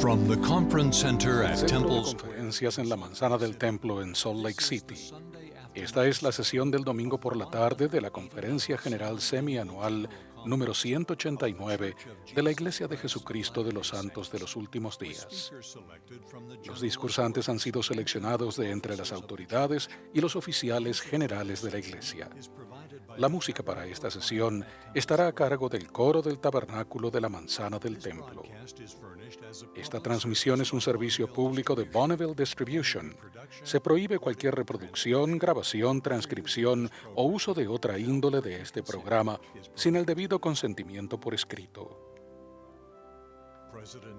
From the conference center at Centro de Temple's conferencias en la manzana del templo en Salt Lake City. Esta es la sesión del domingo por la tarde de la Conferencia General Semianual número 189 de la Iglesia de Jesucristo de los Santos de los Últimos Días. Los discursantes han sido seleccionados de entre las autoridades y los oficiales generales de la Iglesia. La música para esta sesión estará a cargo del coro del Tabernáculo de la Manzana del Templo. Esta transmisión es un servicio público de Bonneville Distribution. Se prohíbe cualquier reproducción, grabación, transcripción o uso de otra índole de este programa sin el debido consentimiento por escrito.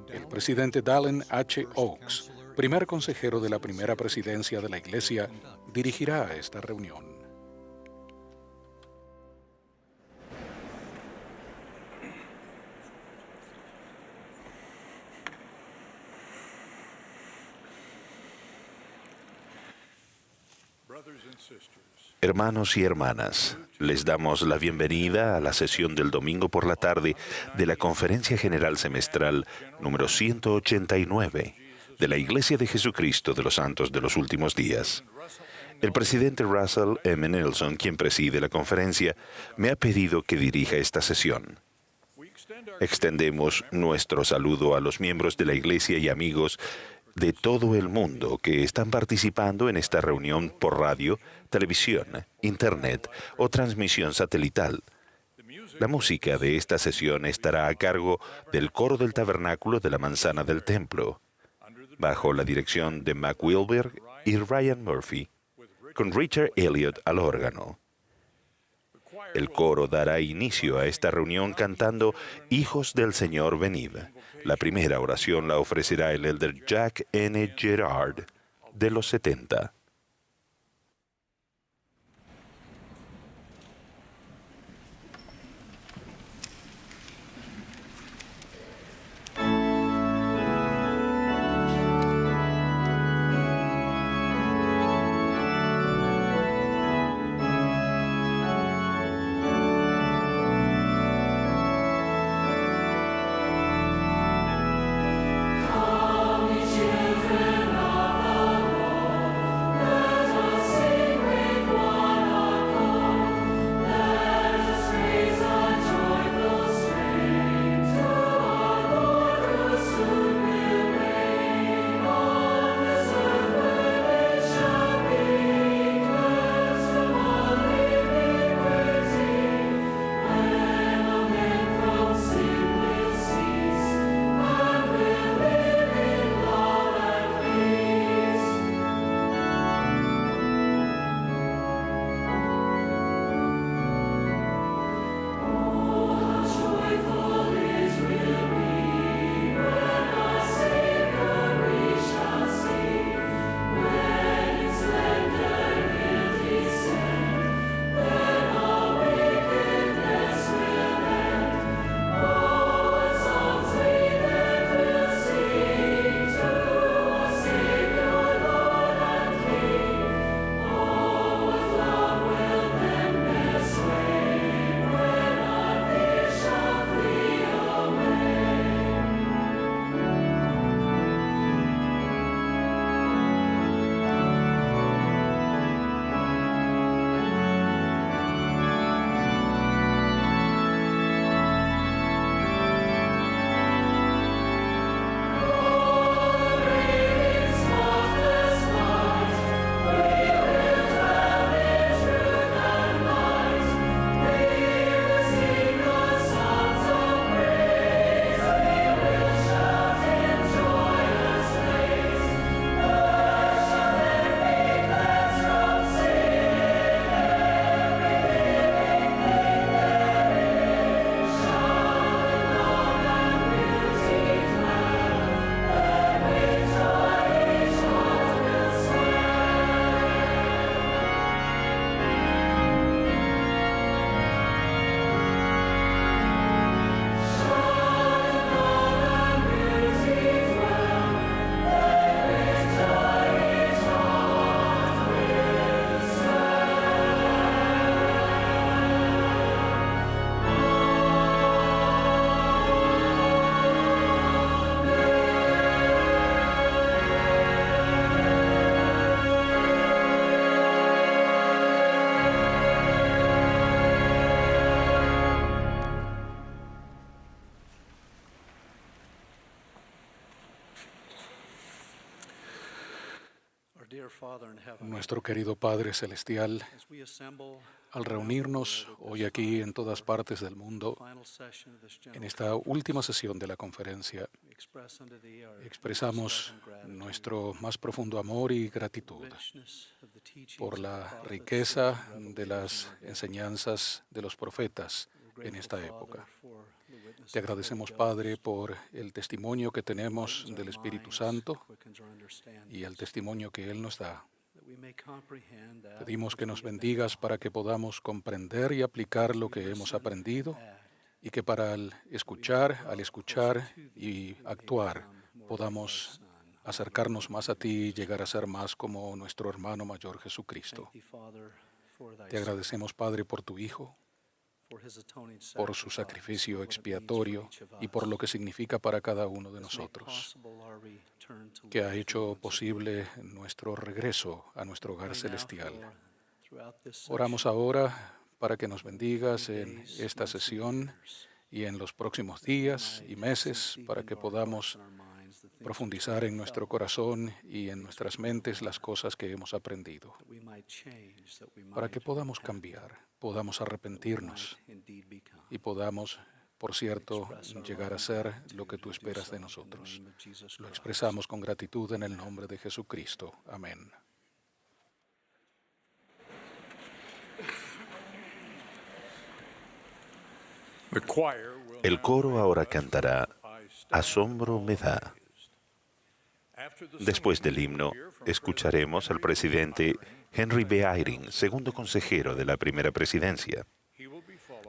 El presidente Dallin H. Oaks, primer consejero de la primera presidencia de la Iglesia, dirigirá a esta reunión. Hermanos y hermanas, les damos la bienvenida a la sesión del domingo por la tarde de la Conferencia General Semestral número 189 de la Iglesia de Jesucristo de los Santos de los Últimos Días. El presidente Russell M. Nelson, quien preside la conferencia, me ha pedido que dirija esta sesión. Extendemos nuestro saludo a los miembros de la Iglesia y amigos de todo el mundo que están participando en esta reunión por radio, televisión, internet o transmisión satelital. La música de esta sesión estará a cargo del coro del Tabernáculo de la Manzana del Templo, bajo la dirección de Mac Wilberg y Ryan Murphy, con Richard Elliott al órgano. El coro dará inicio a esta reunión cantando Hijos del Señor venid. La primera oración la ofrecerá el elder Jack N. Gerard, de los 70. Children of the Lord, Nuestro querido Padre Celestial, al reunirnos hoy aquí en todas partes del mundo, en esta última sesión de la conferencia, expresamos nuestro más profundo amor y gratitud por la riqueza de las enseñanzas de los profetas en esta época. Te agradecemos, Padre, por el testimonio que tenemos del Espíritu Santo y el testimonio que Él nos da. Pedimos que nos bendigas para que podamos comprender y aplicar lo que hemos aprendido y que al escuchar y actuar, podamos acercarnos más a ti y llegar a ser más como nuestro hermano mayor Jesucristo. Te agradecemos, Padre, por tu Hijo, por su sacrificio expiatorio y por lo que significa para cada uno de nosotros, que ha hecho posible nuestro regreso a nuestro hogar celestial. Oramos ahora para que nos bendigas en esta sesión y en los próximos días y meses, para que podamos profundizar en nuestro corazón y en nuestras mentes las cosas que hemos aprendido, para que podamos cambiar, podamos arrepentirnos y podamos, por cierto, llegar a ser lo que tú esperas de nosotros. Lo expresamos con gratitud en el nombre de Jesucristo. Amén. El coro ahora cantará Asombro me da. Después del himno, escucharemos al presidente Henry B. Eyring, segundo consejero de la primera presidencia.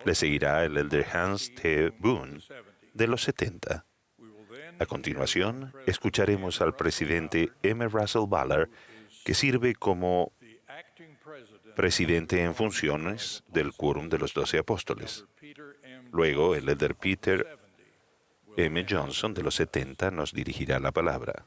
Le seguirá el elder Hans T. Boone, de los 70. A continuación, escucharemos al presidente M. Russell Ballard, que sirve como presidente en funciones del Quórum de los 12 Apóstoles. Luego, el elder Peter M. Johnson, de los 70, nos dirigirá la palabra.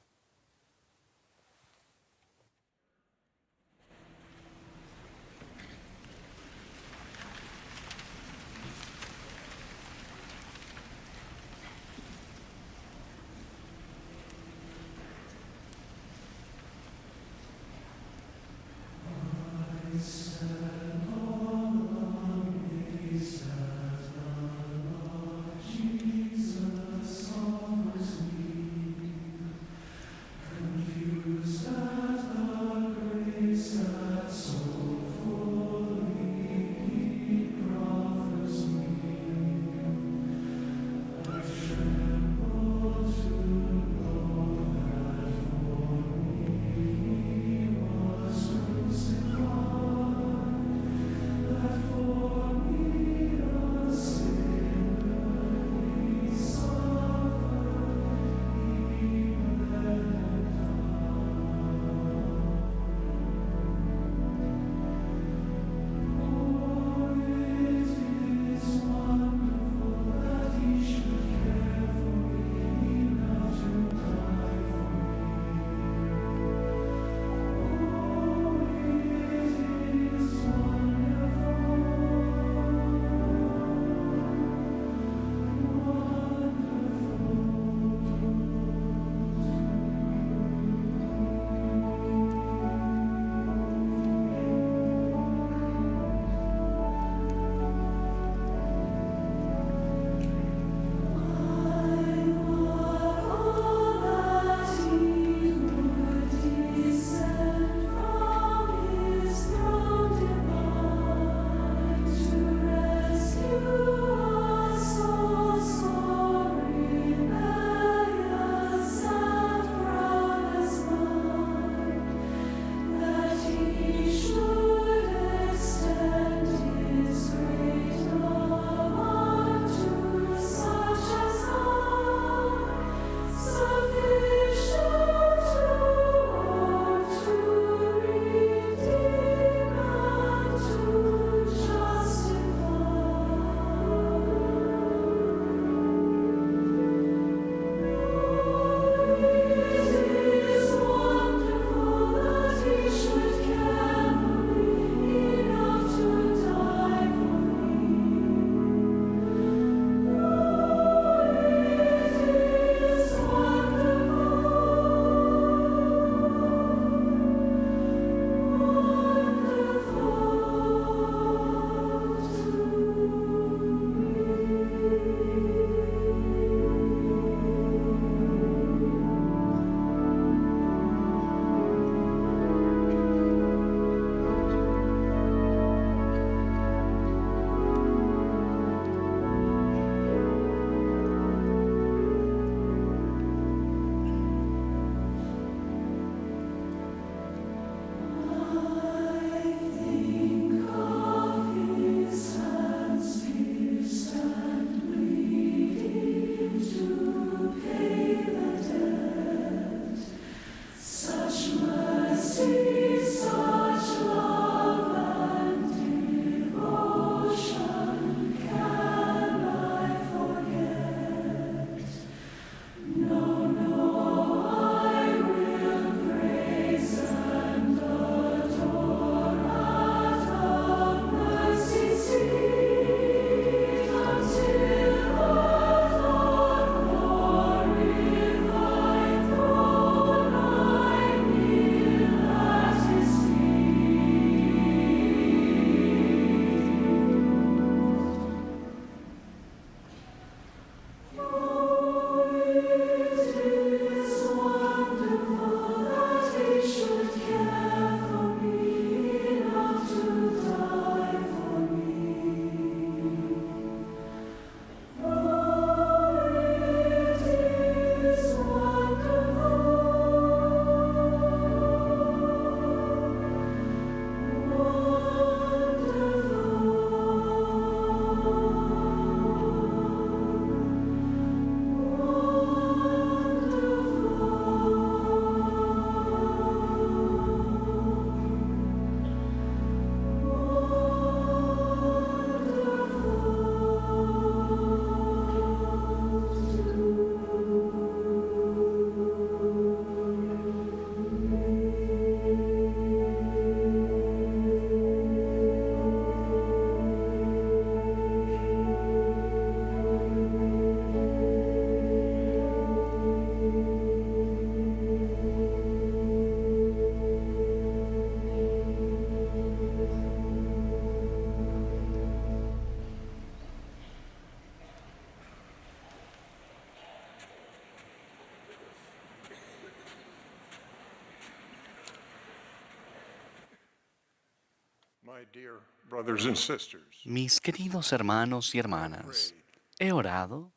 Mis queridos hermanos y hermanas, he orado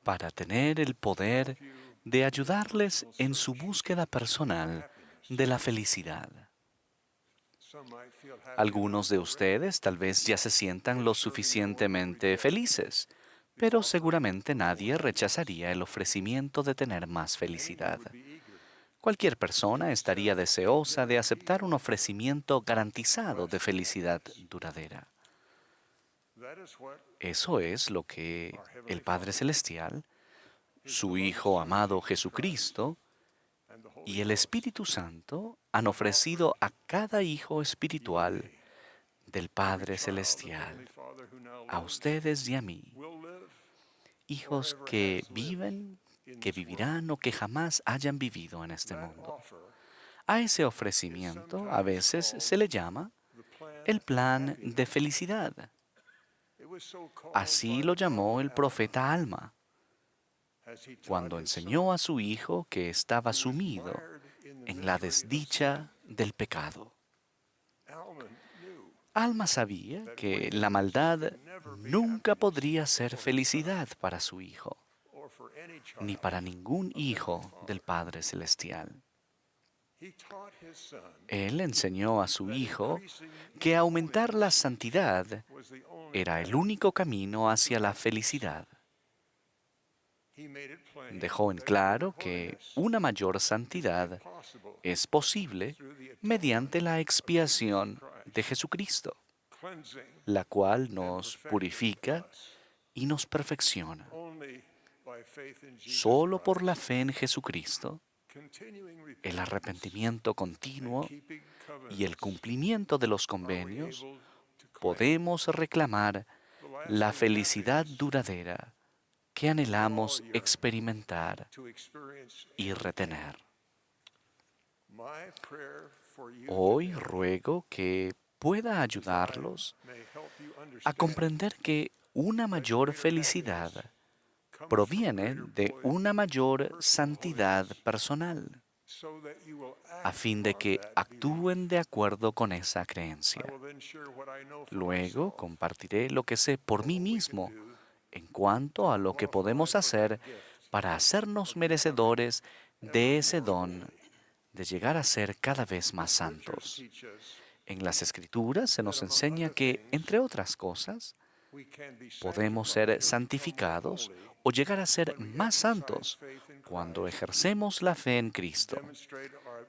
para tener el poder de ayudarles en su búsqueda personal de la felicidad. Algunos de ustedes tal vez ya se sientan lo suficientemente felices, pero seguramente nadie rechazaría el ofrecimiento de tener más felicidad. Cualquier persona estaría deseosa de aceptar un ofrecimiento garantizado de felicidad duradera. Eso es lo que el Padre Celestial, su Hijo amado Jesucristo y el Espíritu Santo han ofrecido a cada hijo espiritual del Padre Celestial, a ustedes y a mí, hijos que viven, que vivirán o que jamás hayan vivido en este mundo. A ese ofrecimiento a veces se le llama el plan de felicidad. Así lo llamó el profeta Alma, cuando enseñó a su hijo que estaba sumido en la desdicha del pecado. Alma sabía que la maldad nunca podría ser felicidad para su hijo, ni para ningún hijo del Padre Celestial. Él enseñó a su hijo que aumentar la santidad era el único camino hacia la felicidad. Dejó en claro que una mayor santidad es posible mediante la expiación de Jesucristo, la cual nos purifica y nos perfecciona. Solo por la fe en Jesucristo, el arrepentimiento continuo y el cumplimiento de los convenios, podemos reclamar la felicidad duradera que anhelamos experimentar y retener. Hoy ruego que pueda ayudarlos a comprender que una mayor felicidad proviene de una mayor santidad personal, a fin de que actúen de acuerdo con esa creencia. Luego compartiré lo que sé por mí mismo en cuanto a lo que podemos hacer para hacernos merecedores de ese don de llegar a ser cada vez más santos. En las Escrituras se nos enseña que, entre otras cosas, podemos ser santificados o llegar a ser más santos cuando ejercemos la fe en Cristo,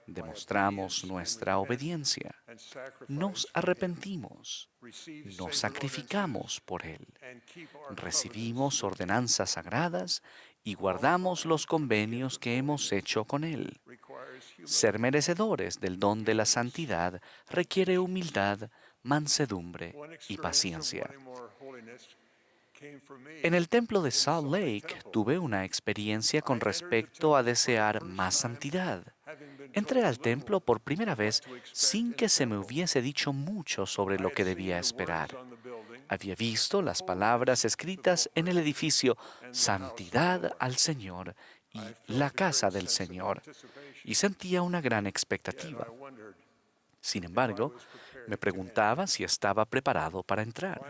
demostramos nuestra obediencia, nos arrepentimos, nos sacrificamos por Él, recibimos ordenanzas sagradas y guardamos los convenios que hemos hecho con Él. Ser merecedores del don de la santidad requiere humildad, mansedumbre y paciencia. En el templo de Salt Lake tuve una experiencia con respecto a desear más santidad. Entré al templo por primera vez sin que se me hubiese dicho mucho sobre lo que debía esperar. Había visto las palabras escritas en el edificio «Santidad al Señor» y «La casa del Señor», y sentía una gran expectativa. Sin embargo, me preguntaba si estaba preparado para entrar.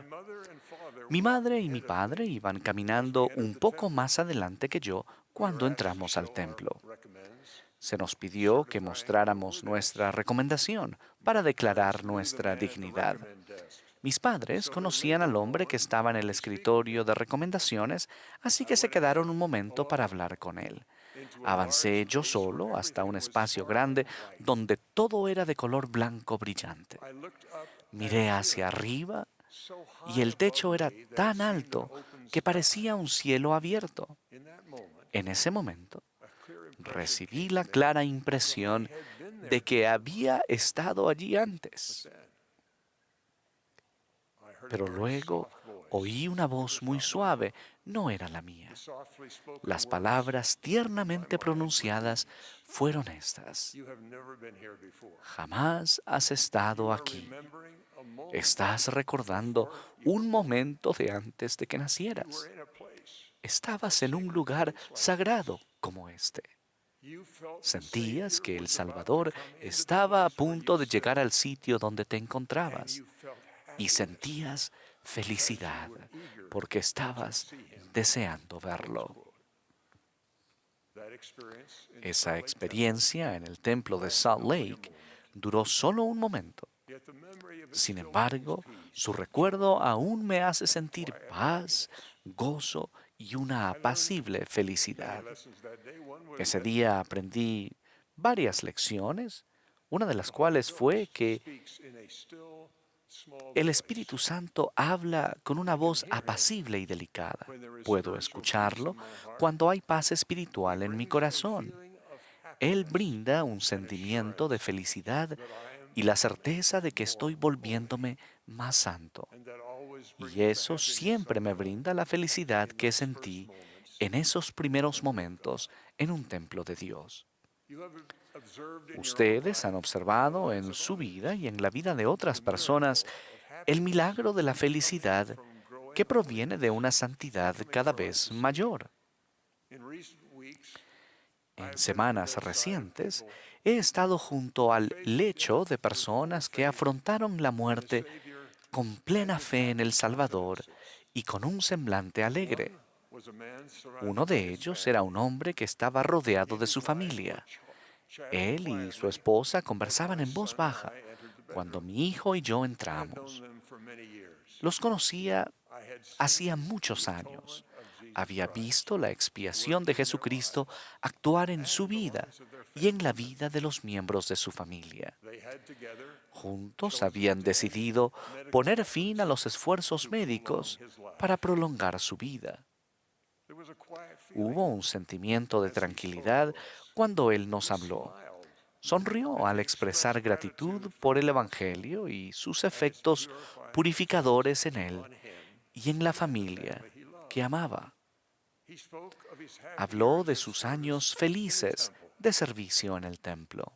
Mi madre y mi padre iban caminando un poco más adelante que yo cuando entramos al templo. Se nos pidió que mostráramos nuestra recomendación para declarar nuestra dignidad. Mis padres conocían al hombre que estaba en el escritorio de recomendaciones, así que se quedaron un momento para hablar con él. Avancé yo solo hasta un espacio grande donde todo era de color blanco brillante. Miré hacia arriba y el techo era tan alto que parecía un cielo abierto. En ese momento, recibí la clara impresión de que había estado allí antes. Pero luego oí una voz muy suave, no era la mía. Las palabras tiernamente pronunciadas fueron estas: jamás has estado aquí. Estás recordando un momento de antes de que nacieras. Estabas en un lugar sagrado como este. Sentías que el Salvador estaba a punto de llegar al sitio donde te encontrabas y sentías felicidad porque estabas deseando verlo. Esa experiencia en el templo de Salt Lake duró solo un momento. Sin embargo, su recuerdo aún me hace sentir paz, gozo y una apacible felicidad. Ese día aprendí varias lecciones, una de las cuales fue que el Espíritu Santo habla con una voz apacible y delicada. Puedo escucharlo cuando hay paz espiritual en mi corazón. Él brinda un sentimiento de felicidad y la certeza de que estoy volviéndome más santo. Y eso siempre me brinda la felicidad que sentí en esos primeros momentos en un templo de Dios. Ustedes han observado en su vida y en la vida de otras personas el milagro de la felicidad que proviene de una santidad cada vez mayor. En semanas recientes he estado junto al lecho de personas que afrontaron la muerte con plena fe en el Salvador y con un semblante alegre. Uno de ellos era un hombre que estaba rodeado de su familia. Él y su esposa conversaban en voz baja cuando mi hijo y yo entramos. Los conocía hacía muchos años. Había visto la expiación de Jesucristo actuar en su vida y en la vida de los miembros de su familia. Juntos habían decidido poner fin a los esfuerzos médicos para prolongar su vida. Hubo un sentimiento de tranquilidad cuando Él nos habló. Sonrió al expresar gratitud por el Evangelio y sus efectos purificadores en Él y en la familia que amaba. Habló de sus años felices de servicio en el templo.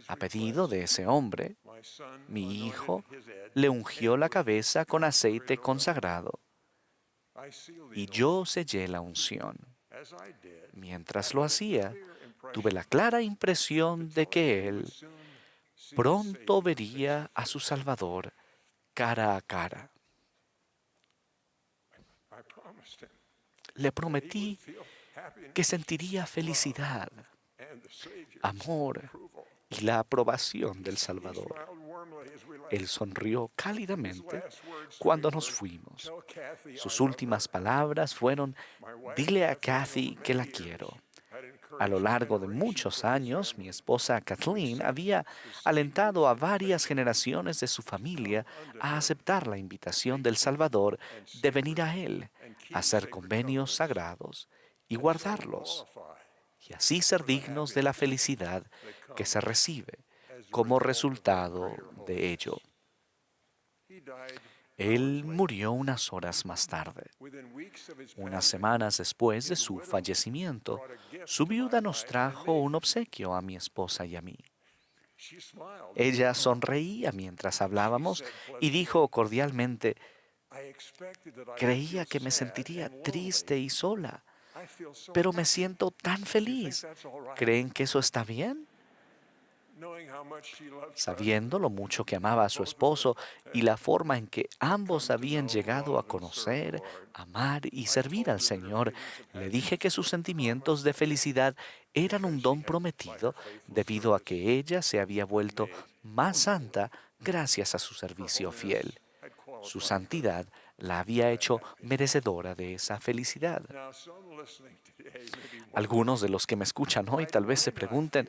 A pedido de ese hombre, mi hijo le ungió la cabeza con aceite consagrado y yo sellé la unción. Mientras lo hacía, tuve la clara impresión de que él pronto vería a su Salvador cara a cara. Le prometí que sentiría felicidad, amor y la aprobación del Salvador. Él sonrió cálidamente cuando nos fuimos. Sus últimas palabras fueron: "Dile a Kathy que la quiero". A lo largo de muchos años, mi esposa Kathleen había alentado a varias generaciones de su familia a aceptar la invitación del Salvador de venir a Él, a hacer convenios sagrados y guardarlos, y así ser dignos de la felicidad que se recibe como resultado de ello. Él murió unas horas más tarde. Unas semanas después de su fallecimiento, su viuda nos trajo un obsequio a mi esposa y a mí. Ella sonreía mientras hablábamos y dijo cordialmente: "Creía que me sentiría triste y sola, pero me siento tan feliz. ¿Creen que eso está bien?". Sabiendo lo mucho que amaba a su esposo y la forma en que ambos habían llegado a conocer, amar y servir al Señor, le dije que sus sentimientos de felicidad eran un don prometido debido a que ella se había vuelto más santa gracias a su servicio fiel. Su santidad la había hecho merecedora de esa felicidad. Algunos de los que me escuchan hoy tal vez se pregunten: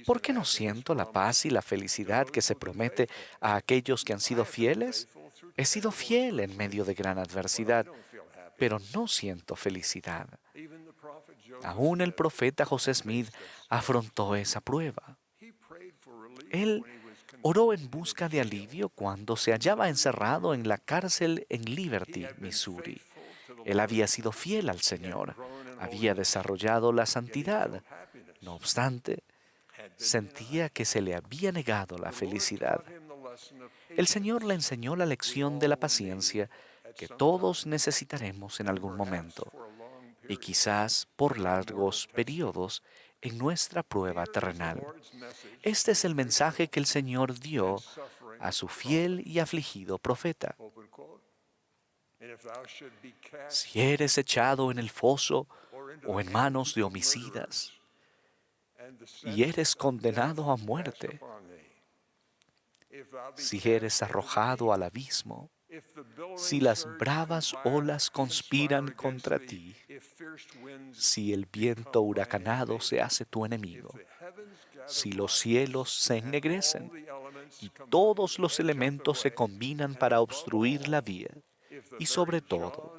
¿por qué no siento la paz y la felicidad que se promete a aquellos que han sido fieles? He sido fiel en medio de gran adversidad, pero no siento felicidad. Aún el profeta José Smith afrontó esa prueba. Él oró en busca de alivio cuando se hallaba encerrado en la cárcel en Liberty, Missouri. Él había sido fiel al Señor, había desarrollado la santidad. No obstante, sentía que se le había negado la felicidad. El Señor le enseñó la lección de la paciencia que todos necesitaremos en algún momento, y quizás por largos periodos en nuestra prueba terrenal. Este es el mensaje que el Señor dio a su fiel y afligido profeta. Si eres echado en el foso o en manos de homicidas y eres condenado a muerte, si eres arrojado al abismo, si las bravas olas conspiran contra ti, si el viento huracanado se hace tu enemigo, si los cielos se ennegrecen y todos los elementos se combinan para obstruir la vía, y sobre todo,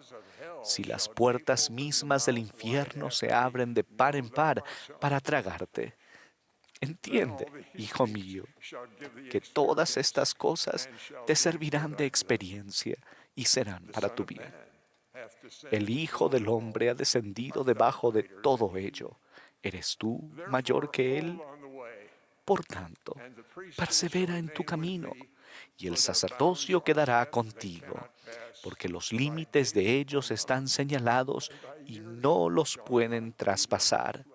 si las puertas mismas del infierno se abren de par en par para tragarte. Entiende, hijo mío, que todas estas cosas te servirán de experiencia y serán para tu bien. El Hijo del Hombre ha descendido debajo de todo ello. ¿Eres tú mayor que Él? Por tanto, persevera en tu camino, y el sacerdocio quedará contigo, porque los límites de ellos están señalados y no los pueden traspasar.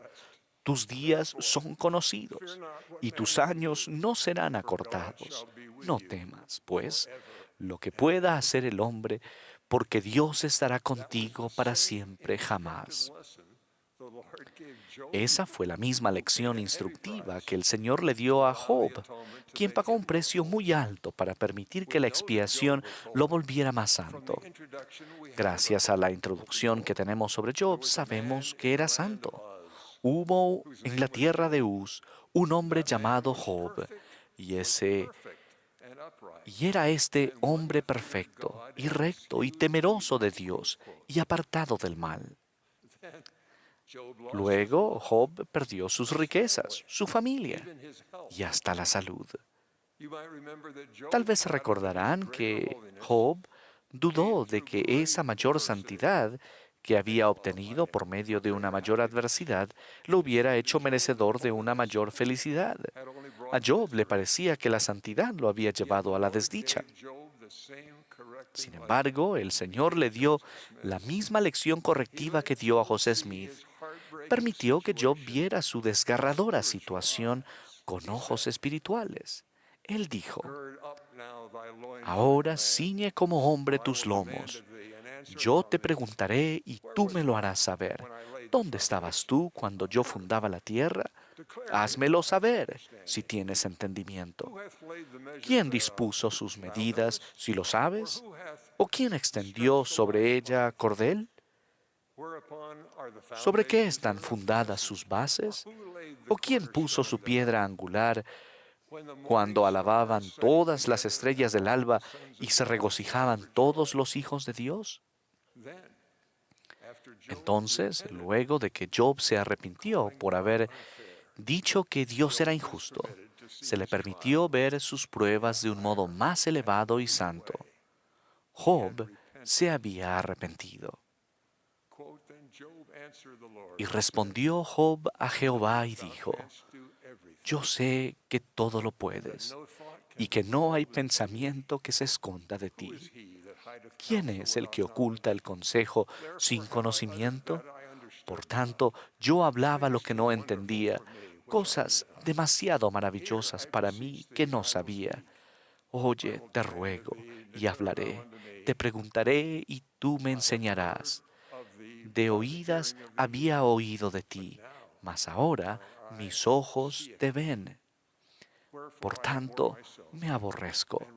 Tus días son conocidos, y tus años no serán acortados. No temas, pues, lo que pueda hacer el hombre, porque Dios estará contigo para siempre jamás. Esa fue la misma lección instructiva que el Señor le dio a Job, quien pagó un precio muy alto para permitir que la expiación lo volviera más santo. Gracias a la introducción que tenemos sobre Job, sabemos que era santo. Hubo en la tierra de Uz un hombre llamado Job, y era este hombre perfecto, y recto, y temeroso de Dios, y apartado del mal. Luego Job perdió sus riquezas, su familia y hasta la salud. Tal vez recordarán que Job dudó de que esa mayor santidad que había obtenido por medio de una mayor adversidad lo hubiera hecho merecedor de una mayor felicidad. A Job le parecía que la santidad lo había llevado a la desdicha. Sin embargo, el Señor le dio la misma lección correctiva que dio a José Smith. Permitió que Job viera su desgarradora situación con ojos espirituales. Él dijo: ahora ciñe como hombre tus lomos. Yo te preguntaré y tú me lo harás saber. ¿Dónde estabas tú cuando yo fundaba la tierra? Házmelo saber, si tienes entendimiento. ¿Quién dispuso sus medidas, si lo sabes? ¿O quién extendió sobre ella cordel? ¿Sobre qué están fundadas sus bases? ¿O quién puso su piedra angular cuando alababan todas las estrellas del alba y se regocijaban todos los hijos de Dios? Entonces, luego de que Job se arrepintió por haber dicho que Dios era injusto, se le permitió ver sus pruebas de un modo más elevado y santo. Job se había arrepentido. Y respondió Job a Jehová y dijo: yo sé que todo lo puedes, y que no hay pensamiento que se esconda de ti. ¿Quién es el que oculta el consejo sin conocimiento? Por tanto, yo hablaba lo que no entendía, cosas demasiado maravillosas para mí que no sabía. Oye, te ruego, y hablaré, te preguntaré, y tú me enseñarás. De oídas había oído de ti, mas ahora mis ojos te ven. Por tanto, me aborrezco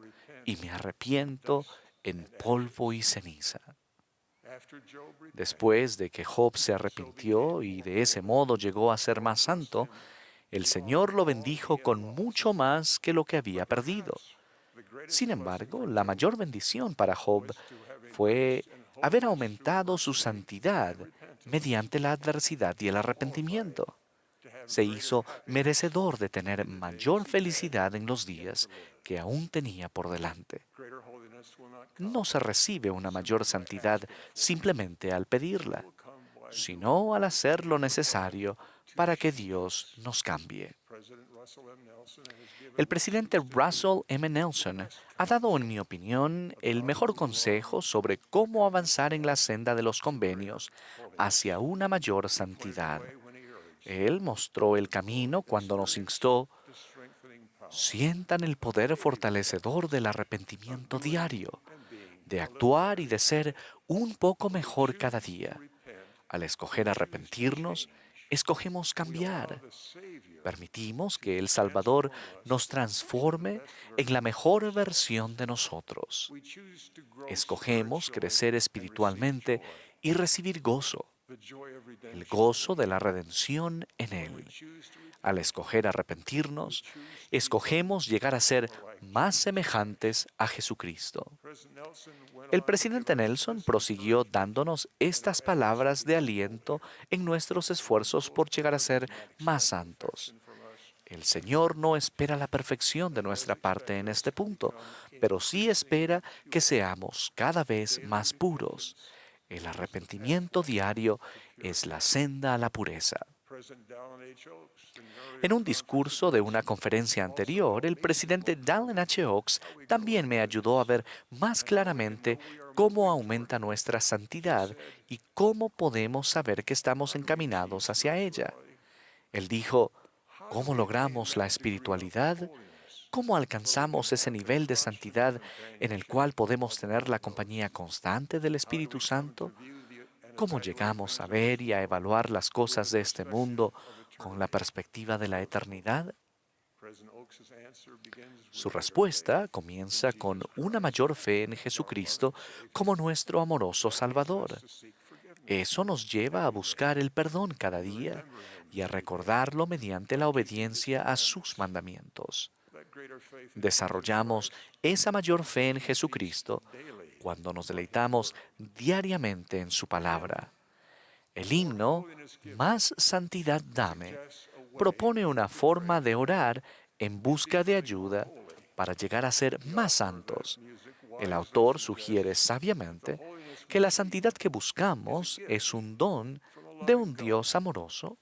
y me arrepiento en polvo y ceniza. Después de que Job se arrepintió y de ese modo llegó a ser más santo, el Señor lo bendijo con mucho más que lo que había perdido. Sin embargo, la mayor bendición para Job fue haber aumentado su santidad mediante la adversidad y el arrepentimiento. Se hizo merecedor de tener mayor felicidad en los días que aún tenía por delante. No se recibe una mayor santidad simplemente al pedirla, sino al hacer lo necesario para que Dios nos cambie. El presidente Russell M. Nelson ha dado, en mi opinión, el mejor consejo sobre cómo avanzar en la senda de los convenios hacia una mayor santidad. Él mostró el camino cuando nos instó: sientan el poder fortalecedor del arrepentimiento diario, de actuar y de ser un poco mejor cada día. Al escoger arrepentirnos, escogemos cambiar. Permitimos que el Salvador nos transforme en la mejor versión de nosotros. Escogemos crecer espiritualmente y recibir gozo, el gozo de la redención en Él. Al escoger arrepentirnos, escogemos llegar a ser más semejantes a Jesucristo. El presidente Nelson prosiguió dándonos estas palabras de aliento en nuestros esfuerzos por llegar a ser más santos. El Señor no espera la perfección de nuestra parte en este punto, pero sí espera que seamos cada vez más puros. El arrepentimiento diario es la senda a la pureza. En un discurso de una conferencia anterior, el presidente Dallin H. Oaks también me ayudó a ver más claramente cómo aumenta nuestra santidad y cómo podemos saber que estamos encaminados hacia ella. Él dijo: ¿cómo logramos la espiritualidad? ¿Cómo alcanzamos ese nivel de santidad en el cual podemos tener la compañía constante del Espíritu Santo? ¿Cómo llegamos a ver y a evaluar las cosas de este mundo con la perspectiva de la eternidad? Su respuesta comienza con una mayor fe en Jesucristo como nuestro amoroso Salvador. Eso nos lleva a buscar el perdón cada día y a recordarlo mediante la obediencia a sus mandamientos. Desarrollamos esa mayor fe en Jesucristo cuando nos deleitamos diariamente en su palabra. El himno Más santidad dame propone una forma de orar en busca de ayuda para llegar a ser más santos. El autor sugiere sabiamente que la santidad que buscamos es un don de un Dios amoroso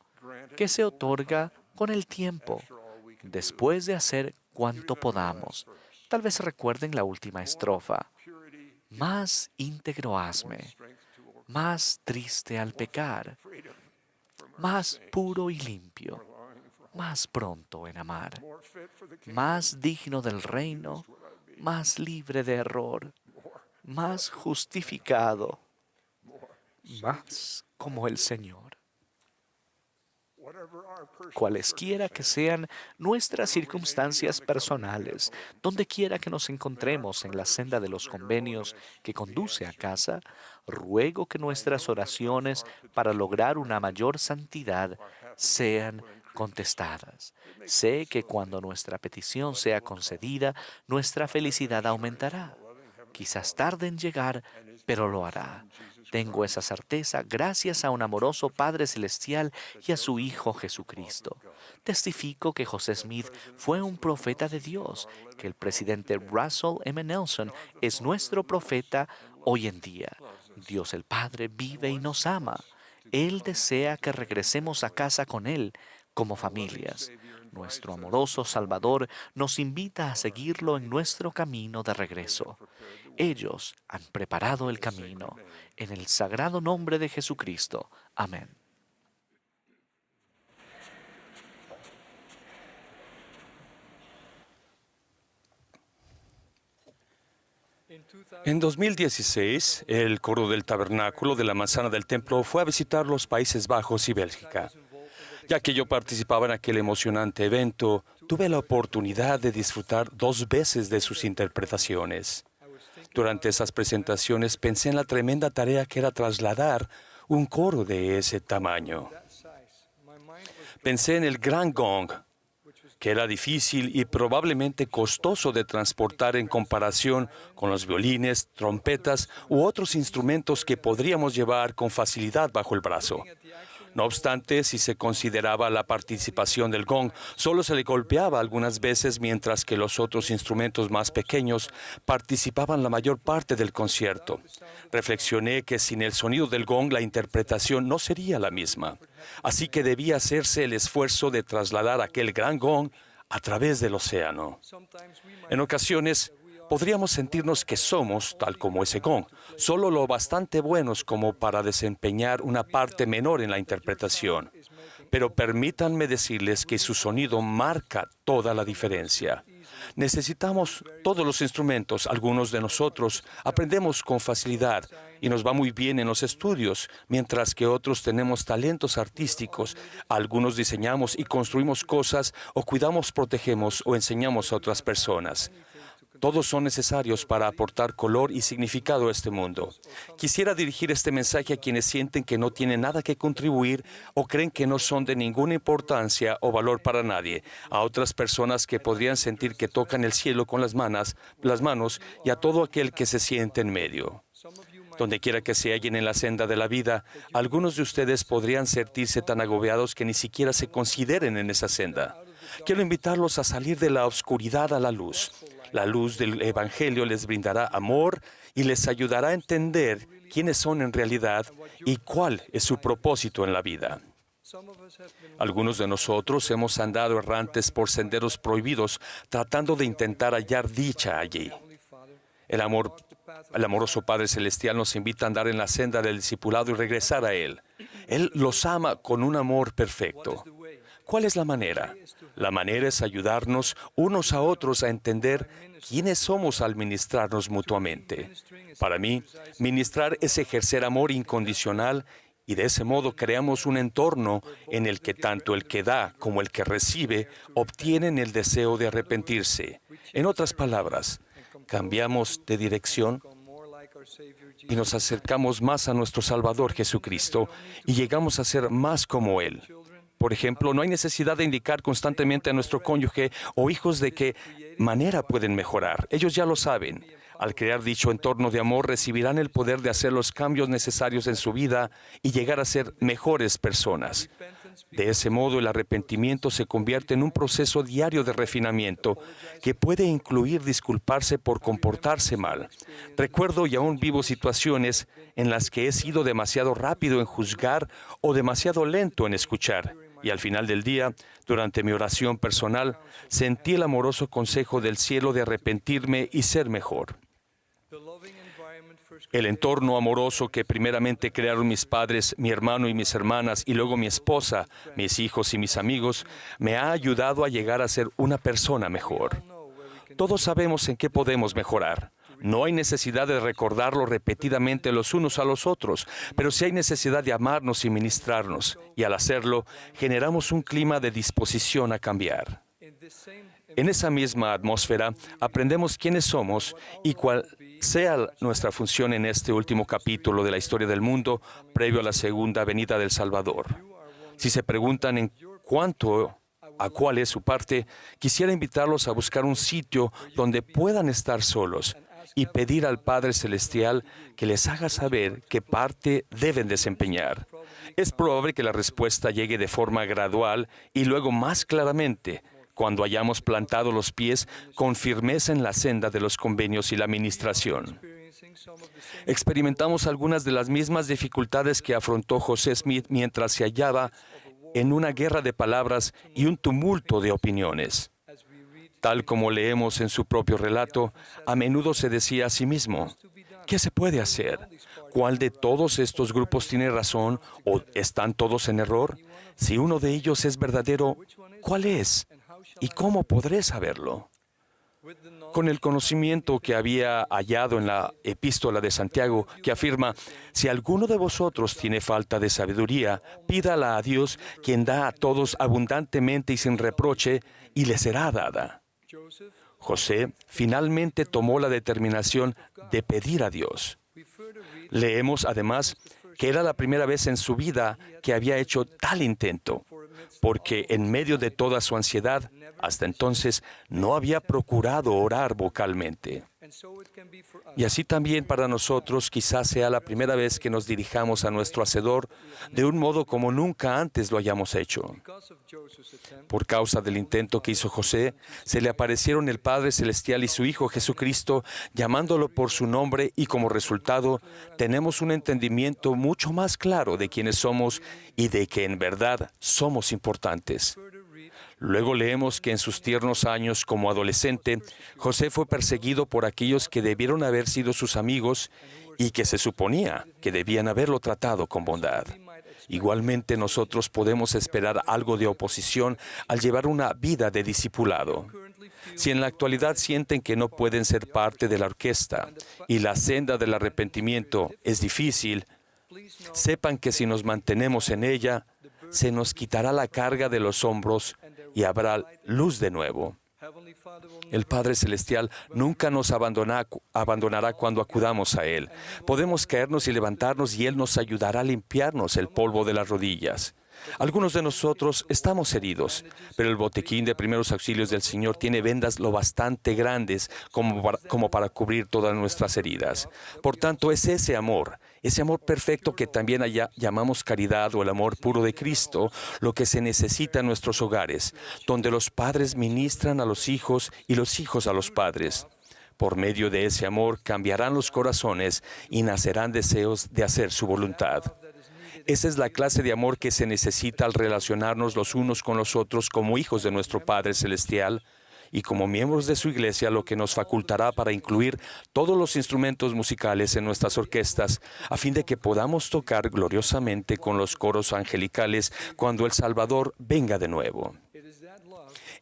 que se otorga con el tiempo, después de hacer cuanto podamos. Tal vez recuerden la última estrofa. Más íntegro hazme, más triste al pecar, más puro y limpio, más pronto en amar, más digno del reino, más libre de error, más justificado, más como el Señor. Cualesquiera que sean nuestras circunstancias personales, donde quiera que nos encontremos en la senda de los convenios que conduce a casa, ruego que nuestras oraciones para lograr una mayor santidad sean contestadas. Sé que cuando nuestra petición sea concedida, nuestra felicidad aumentará. Quizás tarde en llegar, pero lo hará. Tengo esa certeza gracias a un amoroso Padre Celestial y a su Hijo Jesucristo. Testifico que José Smith fue un profeta de Dios, que el presidente Russell M. Nelson es nuestro profeta hoy en día. Dios el Padre vive y nos ama. Él desea que regresemos a casa con Él como familias. Nuestro amoroso Salvador nos invita a seguirlo en nuestro camino de regreso. Ellos han preparado el camino. En el sagrado nombre de Jesucristo. Amén. En 2016, el coro del Tabernáculo de la Manzana del Templo fue a visitar los Países Bajos y Bélgica. Ya que yo participaba en aquel emocionante evento, tuve la oportunidad de disfrutar 2 veces de sus interpretaciones. Durante esas presentaciones pensé en la tremenda tarea que era trasladar un coro de ese tamaño. Pensé en el gran gong, que era difícil y probablemente costoso de transportar en comparación con los violines, trompetas u otros instrumentos que podríamos llevar con facilidad bajo el brazo. No obstante, si se consideraba la participación del gong, solo se le golpeaba algunas veces, mientras que los otros instrumentos más pequeños participaban la mayor parte del concierto. Reflexioné que sin el sonido del gong la interpretación no sería la misma. Así que debía hacerse el esfuerzo de trasladar aquel gran gong a través del océano. En ocasiones, podríamos sentirnos que somos, tal como ese gong, solo lo bastante buenos como para desempeñar una parte menor en la interpretación. pero permítanme decirles que su sonido marca toda la diferencia. Necesitamos todos los instrumentos. Algunos de nosotros aprendemos con facilidad y nos va muy bien en los estudios, mientras que otros tenemos talentos artísticos. Algunos diseñamos y construimos cosas, o cuidamos, protegemos o enseñamos a otras personas. Todos son necesarios para aportar color y significado a este mundo. Quisiera dirigir este mensaje a quienes sienten que no tienen nada que contribuir o creen que no son de ninguna importancia o valor para nadie. A otras personas que podrían sentir que tocan el cielo con las manos y a todo aquel que se siente en medio. Donde quiera que se hallen en la senda de la vida, algunos de ustedes podrían sentirse tan agobiados que ni siquiera se consideren en esa senda. Quiero invitarlos a salir de la oscuridad a la luz. La luz del Evangelio les brindará amor y les ayudará a entender quiénes son en realidad y cuál es su propósito en la vida. Algunos de nosotros hemos andado errantes por senderos prohibidos, tratando de intentar hallar dicha allí. El amoroso Padre Celestial nos invita a andar en la senda del discipulado y regresar a Él. Él los ama con un amor perfecto. ¿Cuál es la manera? La manera es ayudarnos unos a otros a entender quiénes somos al ministrarnos mutuamente. Para mí, ministrar es ejercer amor incondicional y de ese modo creamos un entorno en el que tanto el que da como el que recibe obtienen el deseo de arrepentirse. En otras palabras, cambiamos de dirección y nos acercamos más a nuestro Salvador Jesucristo y llegamos a ser más como Él. Por ejemplo, no hay necesidad de indicar constantemente a nuestro cónyuge o hijos de qué manera pueden mejorar. Ellos ya lo saben. Al crear dicho entorno de amor, recibirán el poder de hacer los cambios necesarios en su vida y llegar a ser mejores personas. De ese modo, el arrepentimiento se convierte en un proceso diario de refinamiento que puede incluir disculparse por comportarse mal. Recuerdo y aún vivo situaciones en las que he sido demasiado rápido en juzgar o demasiado lento en escuchar. Y al final del día, durante mi oración personal, sentí el amoroso consejo del cielo de arrepentirme y ser mejor. El entorno amoroso que primeramente crearon mis padres, mi hermano y mis hermanas, y luego mi esposa, mis hijos y mis amigos, me ha ayudado a llegar a ser una persona mejor. Todos sabemos en qué podemos mejorar. No hay necesidad de recordarlo repetidamente los unos a los otros, pero sí hay necesidad de amarnos y ministrarnos, y al hacerlo, generamos un clima de disposición a cambiar. En esa misma atmósfera, aprendemos quiénes somos y cuál sea nuestra función en este último capítulo de la historia del mundo, previo a la segunda venida del Salvador. Si se preguntan en cuanto a cuál es su parte, quisiera invitarlos a buscar un sitio donde puedan estar solos y pedir al Padre Celestial que les haga saber qué parte deben desempeñar. Es probable que la respuesta llegue de forma gradual y luego más claramente cuando hayamos plantado los pies con firmeza en la senda de los convenios y la administración. Experimentamos algunas de las mismas dificultades que afrontó José Smith mientras se hallaba en una guerra de palabras y un tumulto de opiniones. Tal como leemos en su propio relato, a menudo se decía a sí mismo, ¿qué se puede hacer? ¿Cuál de todos estos grupos tiene razón o están todos en error? Si uno de ellos es verdadero, ¿cuál es? ¿Y cómo podré saberlo? Con el conocimiento que había hallado en la epístola de Santiago, que afirma, si alguno de vosotros tiene falta de sabiduría, pídala a Dios, quien da a todos abundantemente y sin reproche, y le será dada. José finalmente tomó la determinación de pedir a Dios. Leemos además que era la primera vez en su vida que había hecho tal intento, porque en medio de toda su ansiedad, hasta entonces no había procurado orar vocalmente. Y así también para nosotros quizás sea la primera vez que nos dirijamos a nuestro Hacedor de un modo como nunca antes lo hayamos hecho. Por causa del intento que hizo José, se le aparecieron el Padre Celestial y su Hijo Jesucristo, llamándolo por su nombre, y como resultado tenemos un entendimiento mucho más claro de quiénes somos y de que en verdad somos importantes. Luego leemos que en sus tiernos años como adolescente, José fue perseguido por aquellos que debieron haber sido sus amigos y que se suponía que debían haberlo tratado con bondad. Igualmente nosotros podemos esperar algo de oposición al llevar una vida de discipulado. Si en la actualidad sienten que no pueden ser parte de la orquesta y la senda del arrepentimiento es difícil, sepan que si nos mantenemos en ella, se nos quitará la carga de los hombros y habrá luz de nuevo. El Padre Celestial nunca nos abandonará cuando acudamos a Él. Podemos caernos y levantarnos y Él nos ayudará a limpiarnos el polvo de las rodillas. Algunos de nosotros estamos heridos, pero el botiquín de primeros auxilios del Señor tiene vendas lo bastante grandes como para cubrir todas nuestras heridas. Por tanto, es ese amor perfecto que también llamamos caridad o el amor puro de Cristo, lo que se necesita en nuestros hogares, donde los padres ministran a los hijos y los hijos a los padres. Por medio de ese amor cambiarán los corazones y nacerán deseos de hacer su voluntad. Esa es la clase de amor que se necesita al relacionarnos los unos con los otros como hijos de nuestro Padre Celestial y como miembros de su iglesia, lo que nos facultará para incluir todos los instrumentos musicales en nuestras orquestas a fin de que podamos tocar gloriosamente con los coros angelicales cuando el Salvador venga de nuevo.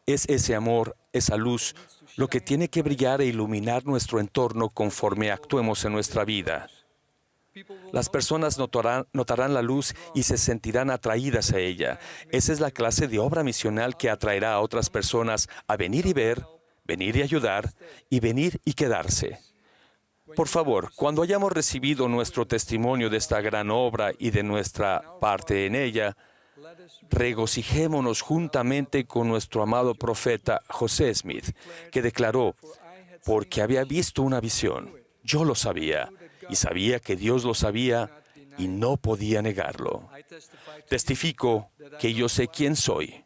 Es ese amor, esa luz, lo que tiene que brillar e iluminar nuestro entorno conforme actuemos en nuestra vida. Las personas notarán la luz y se sentirán atraídas a ella. Esa es la clase de obra misional que atraerá a otras personas a venir y ver, venir y ayudar, y venir y quedarse. Por favor, cuando hayamos recibido nuestro testimonio de esta gran obra y de nuestra parte en ella, regocijémonos juntamente con nuestro amado profeta José Smith, que declaró: porque había visto una visión, yo lo sabía, y sabía que Dios lo sabía y no podía negarlo. Testifico que yo sé quién soy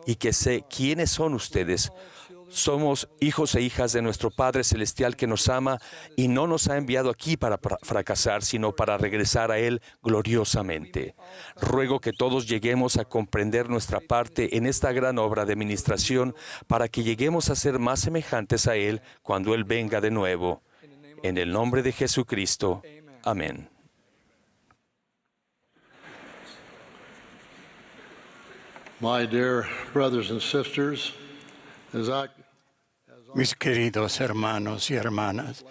y que sé quiénes son ustedes. Somos hijos e hijas de nuestro Padre Celestial que nos ama y no nos ha enviado aquí para fracasar, sino para regresar a Él gloriosamente. Ruego que todos lleguemos a comprender nuestra parte en esta gran obra de ministración para que lleguemos a ser más semejantes a Él cuando Él venga de nuevo. En el nombre de Jesucristo. Amén. My dear brothers and sisters, Mis queridos hermanos y hermanas,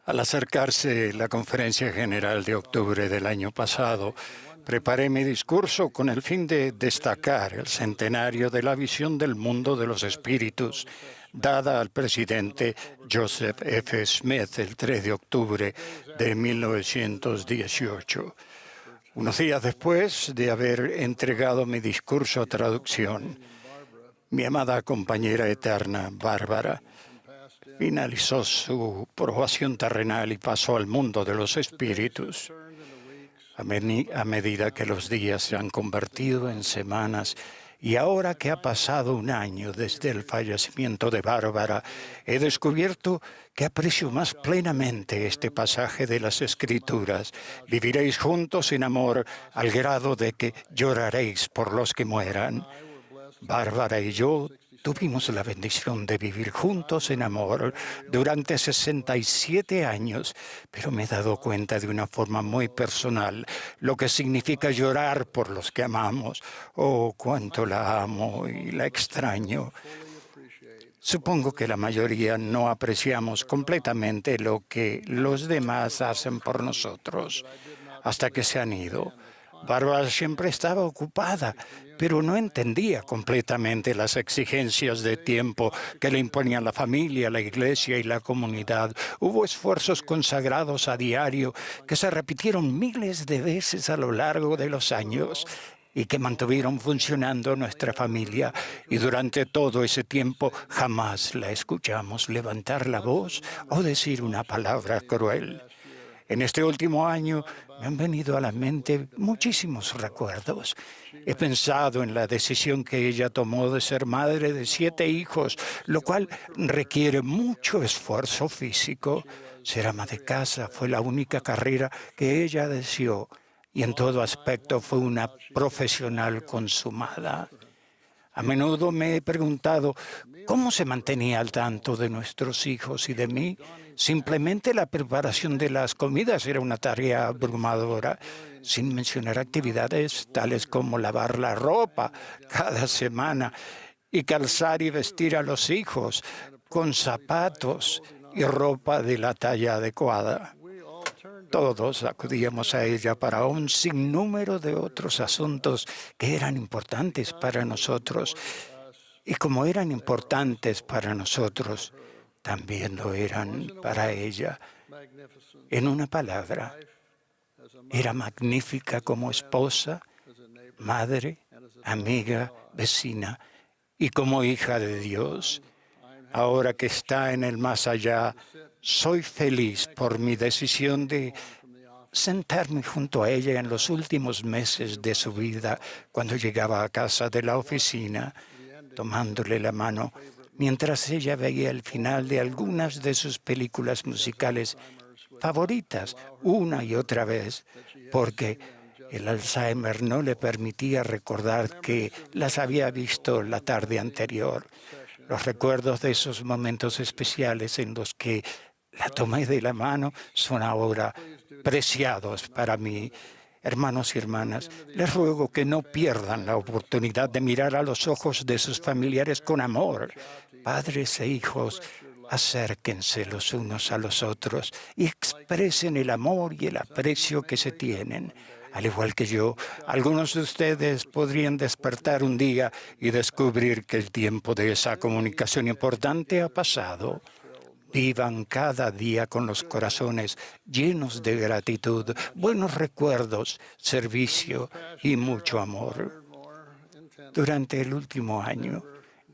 al acercarse la Conferencia General de octubre del año pasado, preparé mi discurso con el fin de destacar el centenario de la visión del mundo de los espíritus, dada al presidente Joseph F. Smith el 3 de octubre de 1918. Unos días después de haber entregado mi discurso a traducción, mi amada compañera eterna, Bárbara, finalizó su probación terrenal y pasó al mundo de los espíritus. A medida que los días se han convertido en semanas, y ahora que ha pasado un año desde el fallecimiento de Bárbara, he descubierto que aprecio más plenamente este pasaje de las Escrituras. Viviréis juntos en amor al grado de que lloraréis por los que mueran. Bárbara y yo tuvimos la bendición de vivir juntos en amor durante 67 años, pero me he dado cuenta de una forma muy personal lo que significa llorar por los que amamos. Oh, cuánto la amo y la extraño. Supongo que la mayoría no apreciamos completamente lo que los demás hacen por nosotros hasta que se han ido. Bárbara siempre estaba ocupada, pero no entendía completamente las exigencias de tiempo que le imponían la familia, la iglesia y la comunidad. Hubo esfuerzos consagrados a diario que se repitieron miles de veces a lo largo de los años y que mantuvieron funcionando nuestra familia. Y durante todo ese tiempo jamás la escuchamos levantar la voz o decir una palabra cruel. En este último año me han venido a la mente muchísimos recuerdos. He pensado en la decisión que ella tomó de ser madre de 7 hijos, lo cual requiere mucho esfuerzo físico. Ser ama de casa fue la única carrera que ella deseó y en todo aspecto fue una profesional consumada. A menudo me he preguntado cómo se mantenía al tanto de nuestros hijos y de mí. Simplemente la preparación de las comidas era una tarea abrumadora, sin mencionar actividades tales como lavar la ropa cada semana y calzar y vestir a los hijos con zapatos y ropa de la talla adecuada. Todos acudíamos a ella para un sinnúmero de otros asuntos que eran importantes para nosotros. Y como eran importantes para nosotros, también lo eran para ella. En una palabra, era magnífica como esposa, madre, amiga, vecina y como hija de Dios. Ahora que está en el más allá, soy feliz por mi decisión de sentarme junto a ella en los últimos meses de su vida, cuando llegaba a casa de la oficina, tomándole la mano, mientras ella veía el final de algunas de sus películas musicales favoritas una y otra vez, porque el Alzheimer no le permitía recordar que las había visto la tarde anterior. Los recuerdos de esos momentos especiales en los que la tomé de la mano son ahora preciados para mí. Hermanos y hermanas, les ruego que no pierdan la oportunidad de mirar a los ojos de sus familiares con amor. Padres e hijos, acérquense los unos a los otros y expresen el amor y el aprecio que se tienen. Al igual que yo, algunos de ustedes podrían despertar un día y descubrir que el tiempo de esa comunicación importante ha pasado. Vivan cada día con los corazones llenos de gratitud, buenos recuerdos, servicio y mucho amor. Durante el último año,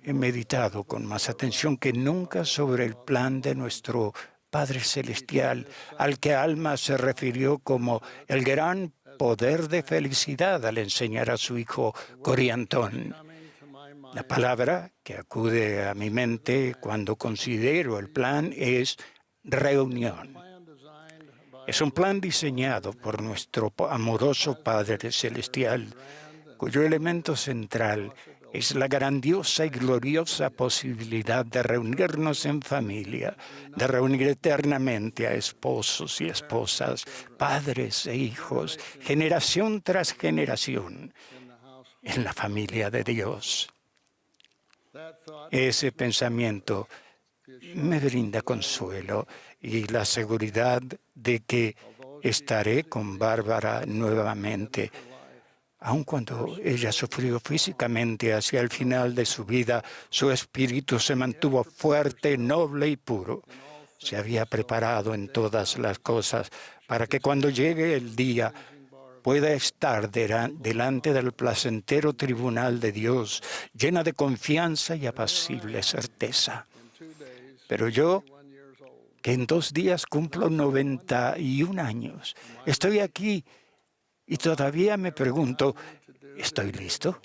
he meditado con más atención que nunca sobre el plan de nuestro Padre Celestial, al que Alma se refirió como el gran poder de felicidad al enseñar a su hijo Coriantón. La palabra que acude a mi mente cuando considero el plan es reunión. Es un plan diseñado por nuestro amoroso Padre Celestial, cuyo elemento central es la grandiosa y gloriosa posibilidad de reunirnos en familia, de reunir eternamente a esposos y esposas, padres e hijos, generación tras generación, en la familia de Dios. Ese pensamiento me brinda consuelo y la seguridad de que estaré con Bárbara nuevamente. Aun cuando ella sufrió físicamente hacia el final de su vida, su espíritu se mantuvo fuerte, noble y puro. Se había preparado en todas las cosas para que cuando llegue el día pueda estar delante del placentero tribunal de Dios, llena de confianza y apacible certeza. Pero yo, que en 2 días cumplo 91 años, estoy aquí y todavía me pregunto, ¿estoy listo?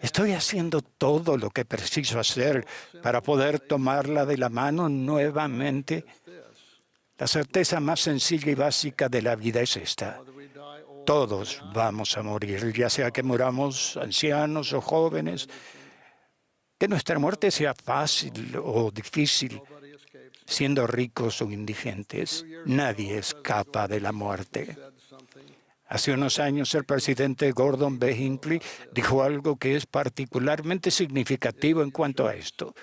¿Estoy haciendo todo lo que preciso hacer para poder tomarla de la mano nuevamente? La certeza más sencilla y básica de la vida es esta. Todos vamos a morir, ya sea que muramos ancianos o jóvenes, que nuestra muerte sea fácil o difícil, siendo ricos o indigentes. Nadie escapa de la muerte. Hace unos años el presidente Gordon B. Hinckley dijo algo que es particularmente significativo en cuanto a esto.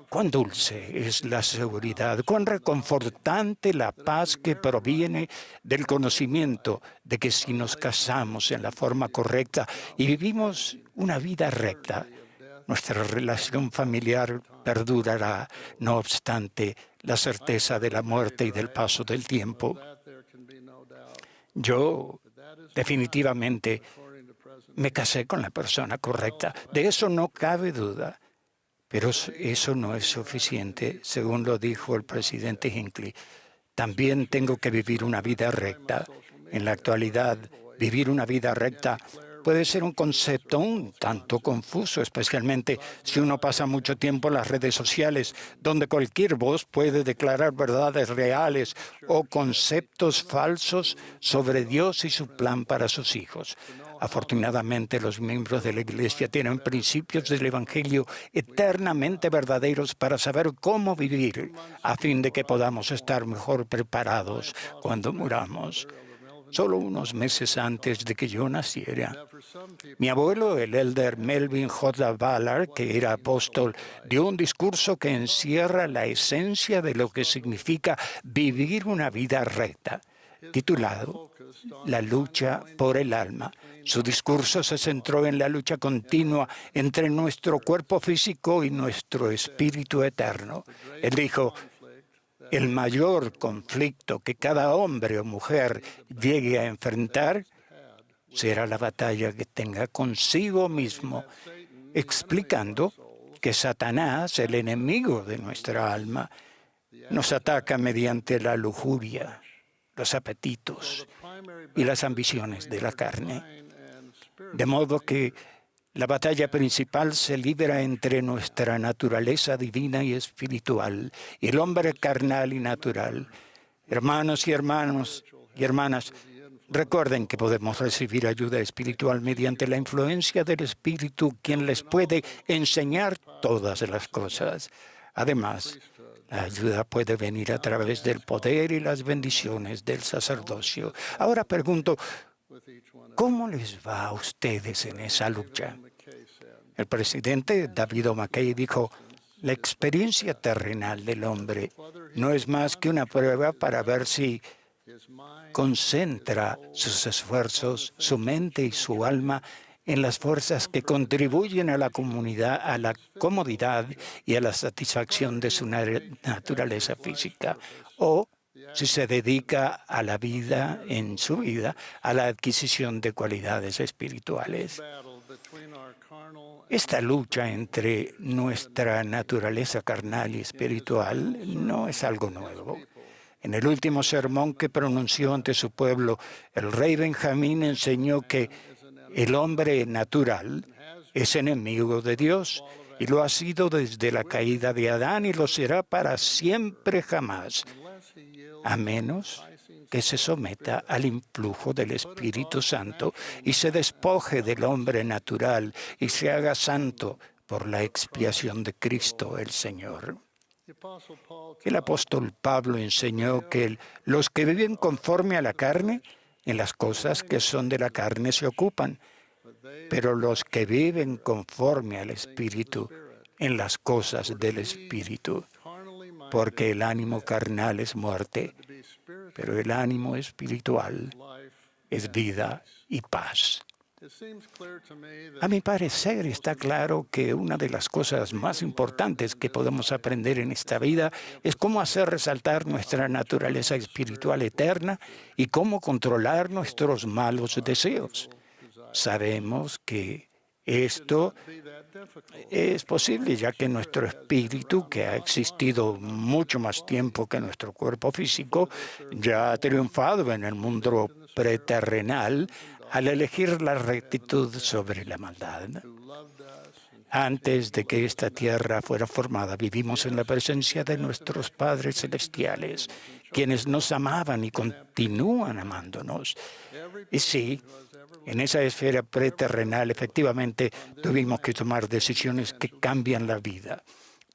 Cuán dulce es la seguridad, cuán reconfortante la paz que proviene del conocimiento de que si nos casamos en la forma correcta y vivimos una vida recta, nuestra relación familiar perdurará, no obstante la certeza de la muerte y del paso del tiempo. Yo definitivamente me casé con la persona correcta, de eso no cabe duda. Pero eso no es suficiente, según lo dijo el presidente Hinckley. También tengo que vivir una vida recta. En la actualidad, vivir una vida recta puede ser un concepto un tanto confuso, especialmente si uno pasa mucho tiempo en las redes sociales, donde cualquier voz puede declarar verdades reales o conceptos falsos sobre Dios y su plan para sus hijos. Afortunadamente, los miembros de la Iglesia tienen principios del Evangelio eternamente verdaderos para saber cómo vivir, a fin de que podamos estar mejor preparados cuando muramos. Solo unos meses antes de que yo naciera, mi abuelo, el elder Melvin J. Ballard, que era apóstol, dio un discurso que encierra la esencia de lo que significa vivir una vida recta, titulado La lucha por el alma. Su discurso se centró en la lucha continua entre nuestro cuerpo físico y nuestro espíritu eterno. Él dijo: el mayor conflicto que cada hombre o mujer llegue a enfrentar será la batalla que tenga consigo mismo, explicando que Satanás, el enemigo de nuestra alma, nos ataca mediante la lujuria, los apetitos y las ambiciones de la carne. De modo que la batalla principal se libra entre nuestra naturaleza divina y espiritual y el hombre carnal y natural. Hermanos y hermanas, recuerden que podemos recibir ayuda espiritual mediante la influencia del Espíritu, quien les puede enseñar todas las cosas. Además, la ayuda puede venir a través del poder y las bendiciones del sacerdocio. Ahora pregunto, ¿cómo les va a ustedes en esa lucha? El presidente David O. McKay dijo: la experiencia terrenal del hombre no es más que una prueba para ver si concentra sus esfuerzos, su mente y su alma en las fuerzas que contribuyen a la comunidad, a la comodidad y a la satisfacción de su naturaleza física, o si se dedica a la vida, en su vida, a la adquisición de cualidades espirituales. Esta lucha entre nuestra naturaleza carnal y espiritual no es algo nuevo. En el último sermón que pronunció ante su pueblo, el rey Benjamín enseñó que el hombre natural es enemigo de Dios y lo ha sido desde la caída de Adán y lo será para siempre jamás, a menos que se someta al influjo del Espíritu Santo y se despoje del hombre natural y se haga santo por la expiación de Cristo el Señor. El apóstol Pablo enseñó que los que viven conforme a la carne, en las cosas que son de la carne se ocupan, pero los que viven conforme al Espíritu, en las cosas del Espíritu, porque el ánimo carnal es muerte, pero el ánimo espiritual es vida y paz. A mi parecer, está claro que una de las cosas más importantes que podemos aprender en esta vida es cómo hacer resaltar nuestra naturaleza espiritual eterna y cómo controlar nuestros malos deseos. Sabemos que esto es posible, ya que nuestro espíritu, que ha existido mucho más tiempo que nuestro cuerpo físico, ya ha triunfado en el mundo preterrenal al elegir la rectitud sobre la maldad. Antes de que esta tierra fuera formada, vivimos en la presencia de nuestros padres celestiales, quienes nos amaban y continúan amándonos. Y sí, en esa esfera preterrenal, efectivamente, tuvimos que tomar decisiones que cambian la vida.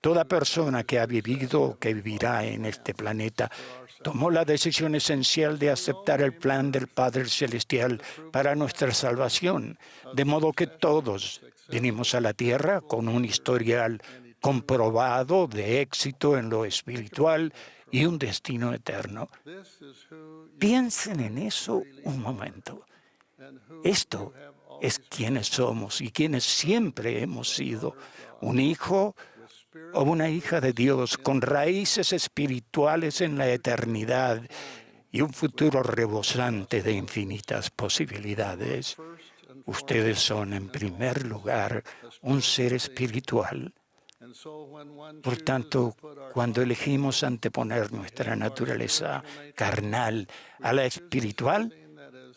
Toda persona que ha vivido o que vivirá en este planeta tomó la decisión esencial de aceptar el plan del Padre Celestial para nuestra salvación, de modo que todos venimos a la Tierra con un historial comprobado de éxito en lo espiritual y un destino eterno. Piensen en eso un momento. Esto es quienes somos y quienes siempre hemos sido: un hijo o una hija de Dios con raíces espirituales en la eternidad y un futuro rebosante de infinitas posibilidades. Ustedes son, en primer lugar, un ser espiritual. Por tanto, cuando elegimos anteponer nuestra naturaleza carnal a la espiritual,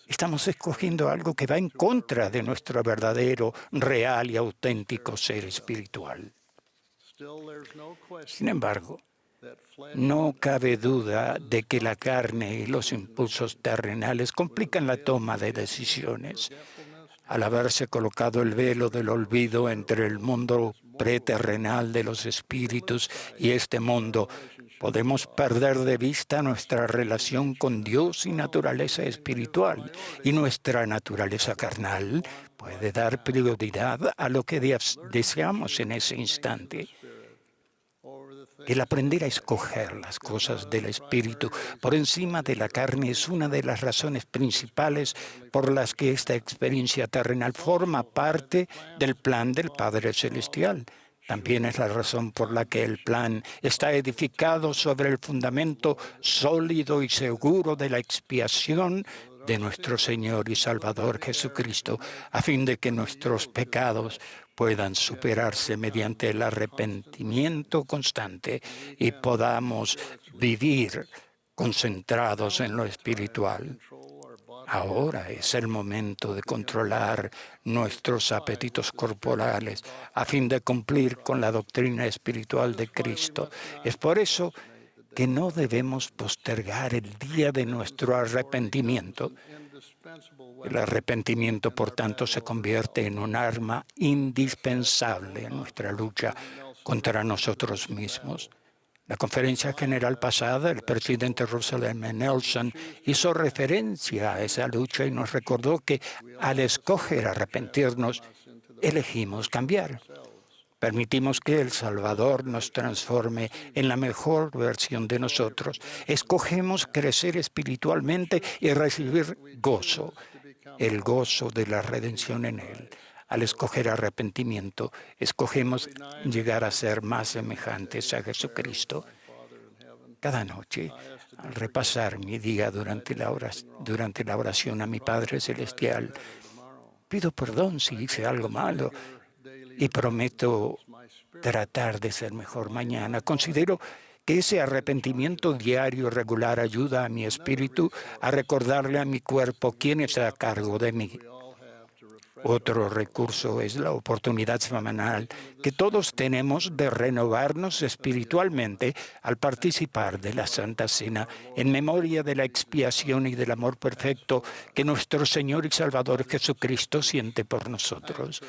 estamos escogiendo algo que va en contra de nuestro verdadero, real y auténtico ser espiritual. Sin embargo, no cabe duda de que la carne y los impulsos terrenales complican la toma de decisiones. al haberse colocado el velo del olvido entre el mundo preterrenal de los espíritus y este mundo, podemos perder de vista nuestra relación con Dios y naturaleza espiritual, y nuestra naturaleza carnal puede dar prioridad a lo que deseamos en ese instante. El aprender a escoger las cosas del Espíritu por encima de la carne es una de las razones principales por las que esta experiencia terrenal forma parte del plan del Padre Celestial. También es la razón por la que el plan está edificado sobre el fundamento sólido y seguro de la expiación de nuestro Señor y Salvador Jesucristo, a fin de que nuestros pecados puedan superarse mediante el arrepentimiento constante y podamos vivir concentrados en lo espiritual. Ahora es el momento de controlar nuestros apetitos corporales a fin de cumplir con la doctrina espiritual de Cristo. Es por eso que no debemos postergar el día de nuestro arrepentimiento. El arrepentimiento, por tanto, se convierte en un arma indispensable en nuestra lucha contra nosotros mismos. La conferencia general pasada, el presidente Russell M. Nelson hizo referencia a esa lucha y nos recordó que al escoger arrepentirnos, elegimos cambiar. Permitimos que el Salvador nos transforme en la mejor versión de nosotros. Escogemos crecer espiritualmente y recibir gozo, el gozo de la redención en Él. Al escoger arrepentimiento, escogemos llegar a ser más semejantes a Jesucristo. Cada noche, al repasar mi día durante la oración a mi Padre Celestial, pido perdón si hice algo malo y prometo tratar de ser mejor mañana. Considero que ese arrepentimiento diario regular ayuda a mi espíritu a recordarle a mi cuerpo quién está a cargo de mí. Otro recurso es la oportunidad semanal que todos tenemos de renovarnos espiritualmente al participar de la Santa Cena en memoria de la expiación y del amor perfecto que nuestro Señor y Salvador Jesucristo siente por nosotros.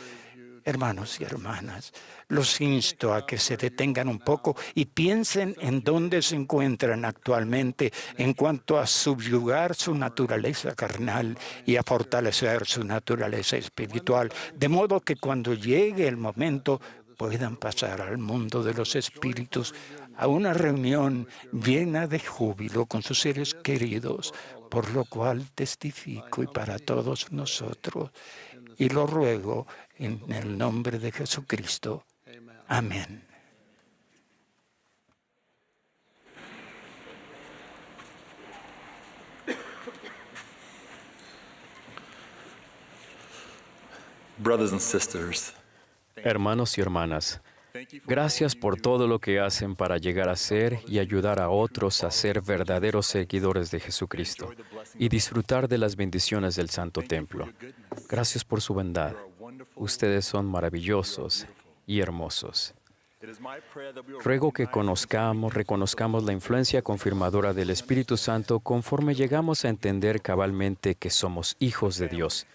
Hermanos y hermanas, los insto a que se detengan un poco y piensen en dónde se encuentran actualmente en cuanto a subyugar su naturaleza carnal y a fortalecer su naturaleza espiritual, de modo que cuando llegue el momento puedan pasar al mundo de los espíritus, a una reunión llena de júbilo con sus seres queridos, por lo cual testifico y para todos nosotros, y lo ruego en el nombre de Jesucristo. Amén. Brothers and sisters, Hermanos y hermanas, gracias por todo lo que hacen para llegar a ser y ayudar a otros a ser verdaderos seguidores de Jesucristo y disfrutar de las bendiciones del Santo Templo. Gracias por su bondad. Ustedes son maravillosos y hermosos. Ruego que reconozcamos la influencia confirmadora del Espíritu Santo conforme llegamos a entender cabalmente que somos hijos de Dios.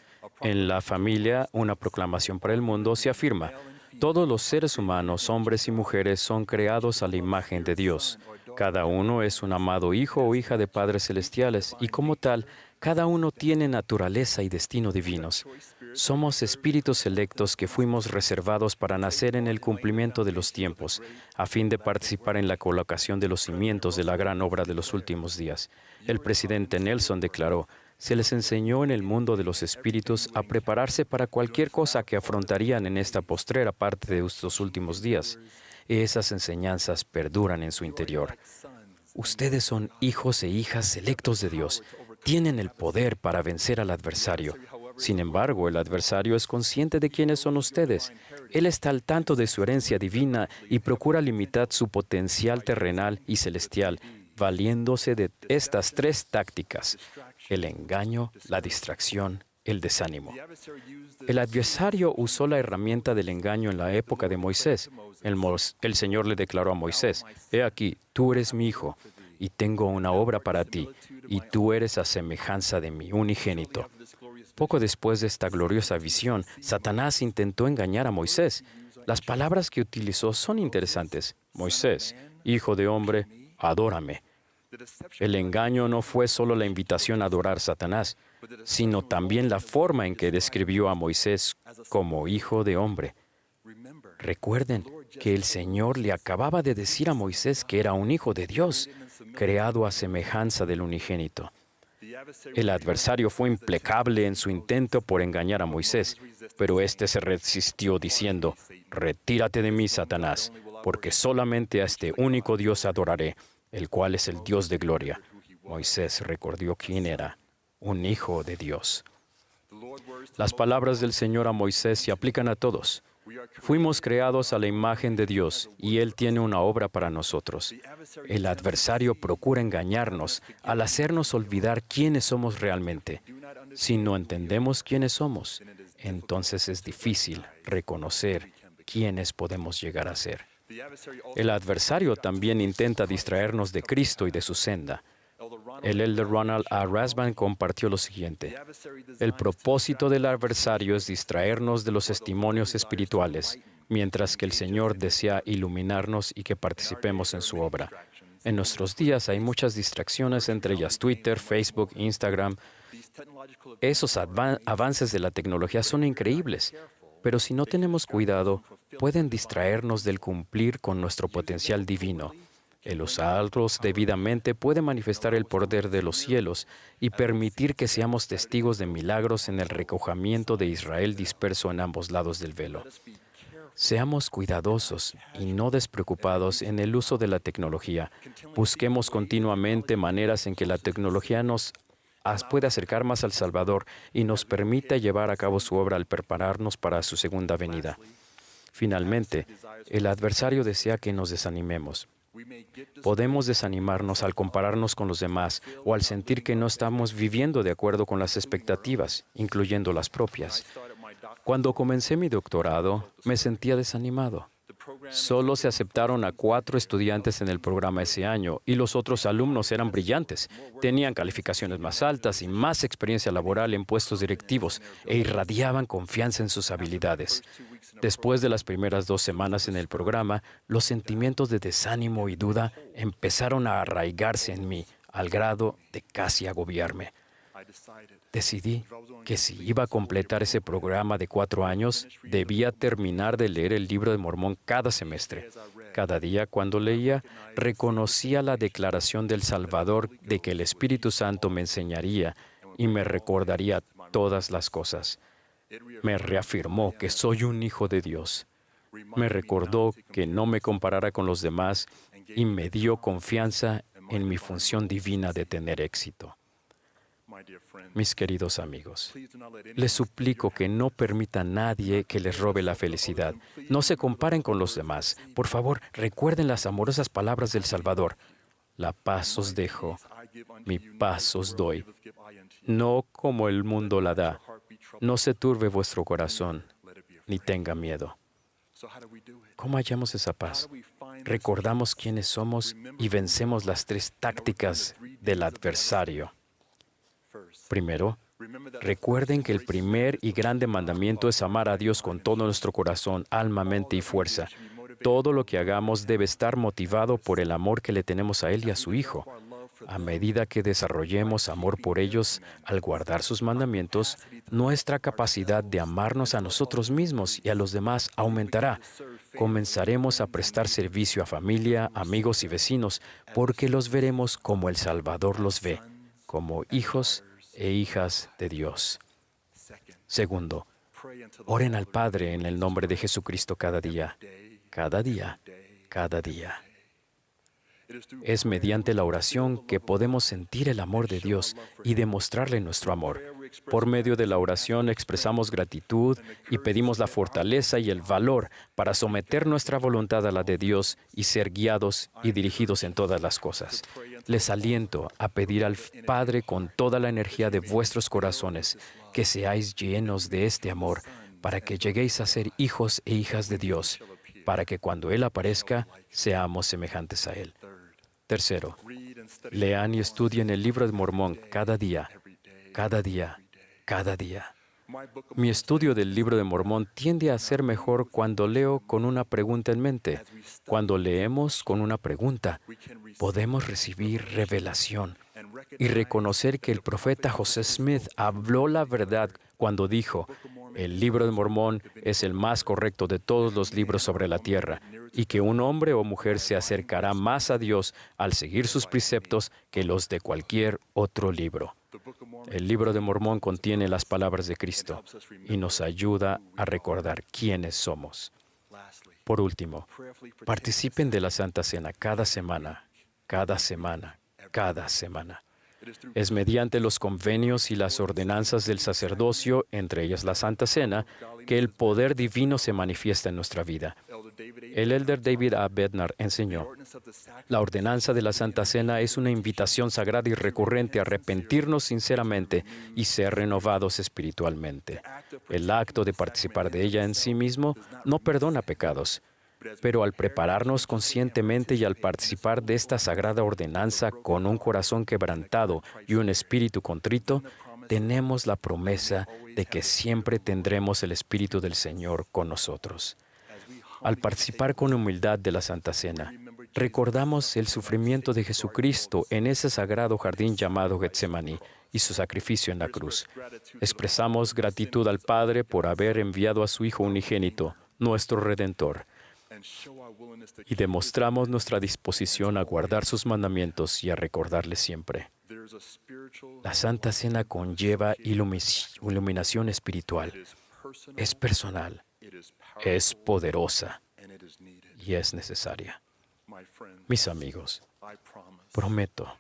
En la familia, una proclamación para el mundo se afirma: todos los seres humanos, hombres y mujeres, son creados a la imagen de Dios. Cada uno es un amado hijo o hija de padres celestiales y como tal, cada uno tiene naturaleza y destino divinos. Somos espíritus electos que fuimos reservados para nacer en el cumplimiento de los tiempos, a fin de participar en la colocación de los cimientos de la gran obra de los últimos días. El presidente Nelson declaró: se les enseñó en el mundo de los espíritus a prepararse para cualquier cosa que afrontarían en esta postrera parte de estos últimos días. Esas enseñanzas perduran en su interior. Ustedes son hijos e hijas electos de Dios. Tienen el poder para vencer al adversario. Sin embargo, el adversario es consciente de quiénes son ustedes. Él está al tanto de su herencia divina y procura limitar su potencial terrenal y celestial, valiéndose de estas tres tácticas: el engaño, la distracción, el desánimo. El adversario usó la herramienta del engaño en la época de Moisés. El Señor le declaró a Moisés: «He aquí, tú eres mi hijo, y tengo una obra para ti, y tú eres a semejanza de mi unigénito». Poco después de esta gloriosa visión, Satanás intentó engañar a Moisés. Las palabras que utilizó son interesantes. Moisés, hijo de hombre, adórame. El engaño no fue solo la invitación a adorar a Satanás, sino también la forma en que describió a Moisés como hijo de hombre. Recuerden que el Señor le acababa de decir a Moisés que era un hijo de Dios, creado a semejanza del unigénito. El adversario fue implacable en su intento por engañar a Moisés, pero éste se resistió diciendo, «Retírate de mí, Satanás, porque solamente a este único Dios adoraré, el cual es el Dios de gloria». Moisés recordó quién era, un hijo de Dios. Las palabras del Señor a Moisés se aplican a todos. Fuimos creados a la imagen de Dios y Él tiene una obra para nosotros. El adversario procura engañarnos al hacernos olvidar quiénes somos realmente. Si no entendemos quiénes somos, entonces es difícil reconocer quiénes podemos llegar a ser. El adversario también intenta distraernos de Cristo y de su senda. El elder Ronald A. Rasband compartió lo siguiente: el propósito del adversario es distraernos de los testimonios espirituales, mientras que el Señor desea iluminarnos y que participemos en su obra. En nuestros días hay muchas distracciones, entre ellas Twitter, Facebook, Instagram. Esos avances de la tecnología son increíbles, pero si no tenemos cuidado, pueden distraernos del cumplir con nuestro potencial divino. El usarlos debidamente puede manifestar el poder de los cielos y permitir que seamos testigos de milagros en el recogimiento de Israel disperso en ambos lados del velo. Seamos cuidadosos y no despreocupados en el uso de la tecnología. Busquemos continuamente maneras en que la tecnología nos puede acercar más al Salvador y nos permita llevar a cabo su obra al prepararnos para su segunda venida. Finalmente, el adversario desea que nos desanimemos. Podemos desanimarnos al compararnos con los demás o al sentir que no estamos viviendo de acuerdo con las expectativas, incluyendo las propias. Cuando comencé mi doctorado, me sentía desanimado. Solo se aceptaron a 4 estudiantes en el programa ese año y los otros alumnos eran brillantes. Tenían calificaciones más altas y más experiencia laboral en puestos directivos e irradiaban confianza en sus habilidades. Después de las primeras 2 semanas en el programa, los sentimientos de desánimo y duda empezaron a arraigarse en mí, al grado de casi agobiarme. Decidí que si iba a completar ese programa de 4 años, debía terminar de leer el libro de Mormón cada semestre. Cada día, cuando leía, reconocía la declaración del Salvador de que el Espíritu Santo me enseñaría y me recordaría todas las cosas. Me reafirmó que soy un hijo de Dios. Me recordó que no me comparara con los demás y me dio confianza en mi función divina de tener éxito. Mis queridos amigos, les suplico que no permitan a nadie que les robe la felicidad. No se comparen con los demás. Por favor, recuerden las amorosas palabras del Salvador. La paz os dejo, mi paz os doy. No como el mundo la da. No se turbe vuestro corazón, ni tenga miedo. ¿Cómo hallamos esa paz? Recordamos quiénes somos y vencemos las 3 tácticas del adversario. Primero, recuerden que el primer y grande mandamiento es amar a Dios con todo nuestro corazón, alma, mente y fuerza. Todo lo que hagamos debe estar motivado por el amor que le tenemos a Él y a su Hijo. A medida que desarrollemos amor por ellos al guardar sus mandamientos, nuestra capacidad de amarnos a nosotros mismos y a los demás aumentará. Comenzaremos a prestar servicio a familia, amigos y vecinos, porque los veremos como el Salvador los ve, como hijos e hijas de Dios. Segundo, oren al Padre en el nombre de Jesucristo cada día, cada día, cada día. Es mediante la oración que podemos sentir el amor de Dios y demostrarle nuestro amor. Por medio de la oración expresamos gratitud y pedimos la fortaleza y el valor para someter nuestra voluntad a la de Dios y ser guiados y dirigidos en todas las cosas. Les aliento a pedir al Padre con toda la energía de vuestros corazones que seáis llenos de este amor para que lleguéis a ser hijos e hijas de Dios, para que cuando Él aparezca seamos semejantes a Él. Tercero, lean y estudien el libro de Mormón cada día, cada día, cada día. Mi estudio del Libro de Mormón tiende a ser mejor cuando leo con una pregunta en mente. Cuando leemos con una pregunta, podemos recibir revelación y reconocer que el profeta José Smith habló la verdad cuando dijo: el Libro de Mormón es el más correcto de todos los libros sobre la tierra, y que un hombre o mujer se acercará más a Dios al seguir sus preceptos que los de cualquier otro libro. El Libro de Mormón contiene las palabras de Cristo y nos ayuda a recordar quiénes somos. Por último, participen de la Santa Cena cada semana, cada semana, cada semana. Es mediante los convenios y las ordenanzas del sacerdocio, entre ellas la Santa Cena, que el poder divino se manifiesta en nuestra vida. El elder David A. Bednar enseñó: la ordenanza de la Santa Cena es una invitación sagrada y recurrente a arrepentirnos sinceramente y ser renovados espiritualmente. El acto de participar de ella en sí mismo no perdona pecados, pero al prepararnos conscientemente y al participar de esta sagrada ordenanza con un corazón quebrantado y un espíritu contrito, tenemos la promesa de que siempre tendremos el Espíritu del Señor con nosotros. Al participar con humildad de la Santa Cena, recordamos el sufrimiento de Jesucristo en ese sagrado jardín llamado Getsemaní y su sacrificio en la cruz. Expresamos gratitud al Padre por haber enviado a su Hijo unigénito, nuestro Redentor, y demostramos nuestra disposición a guardar sus mandamientos y a recordarles siempre. La Santa Cena conlleva iluminación espiritual. Es personal, es poderosa y es necesaria. Mis amigos, prometo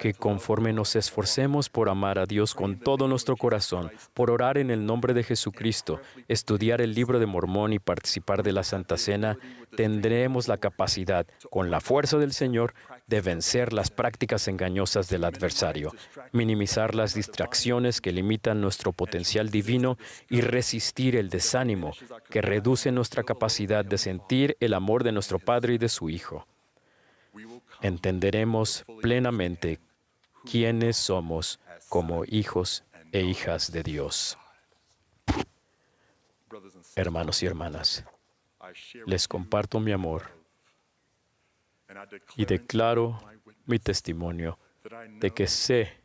que conforme nos esforcemos por amar a Dios con todo nuestro corazón, por orar en el nombre de Jesucristo, estudiar el Libro de Mormón y participar de la Santa Cena, tendremos la capacidad, con la fuerza del Señor, de vencer las prácticas engañosas del adversario, minimizar las distracciones que limitan nuestro potencial divino y resistir el desánimo que reduce nuestra capacidad de sentir el amor de nuestro Padre y de su Hijo. Entenderemos plenamente quiénes somos como hijos e hijas de Dios. Hermanos y hermanas, les comparto mi amor y declaro mi testimonio de que sé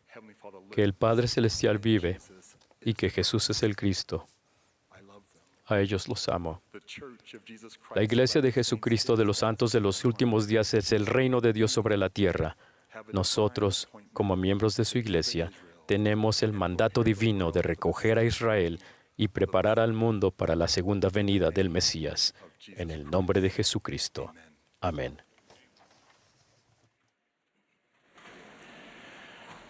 que el Padre Celestial vive y que Jesús es el Cristo. A ellos los amo. La Iglesia de Jesucristo de los Santos de los Últimos Días es el reino de Dios sobre la tierra. Nosotros, como miembros de su Iglesia, tenemos el mandato divino de recoger a Israel y preparar al mundo para la segunda venida del Mesías. En el nombre de Jesucristo. Amén.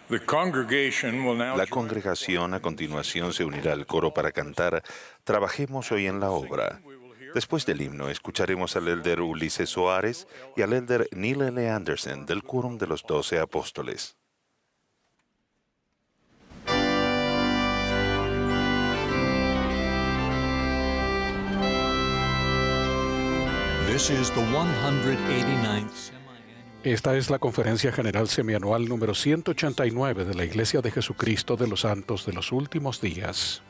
La congregación a continuación se unirá al coro para cantar Trabajemos hoy en la obra. Después del himno escucharemos al elder Ulises Soares y al elder Neil L. Anderson del Quórum de los 12 Apóstoles. This is the 189th Esta es la Conferencia General Semianual número 189 de la Iglesia de Jesucristo de los Santos de los Últimos Días.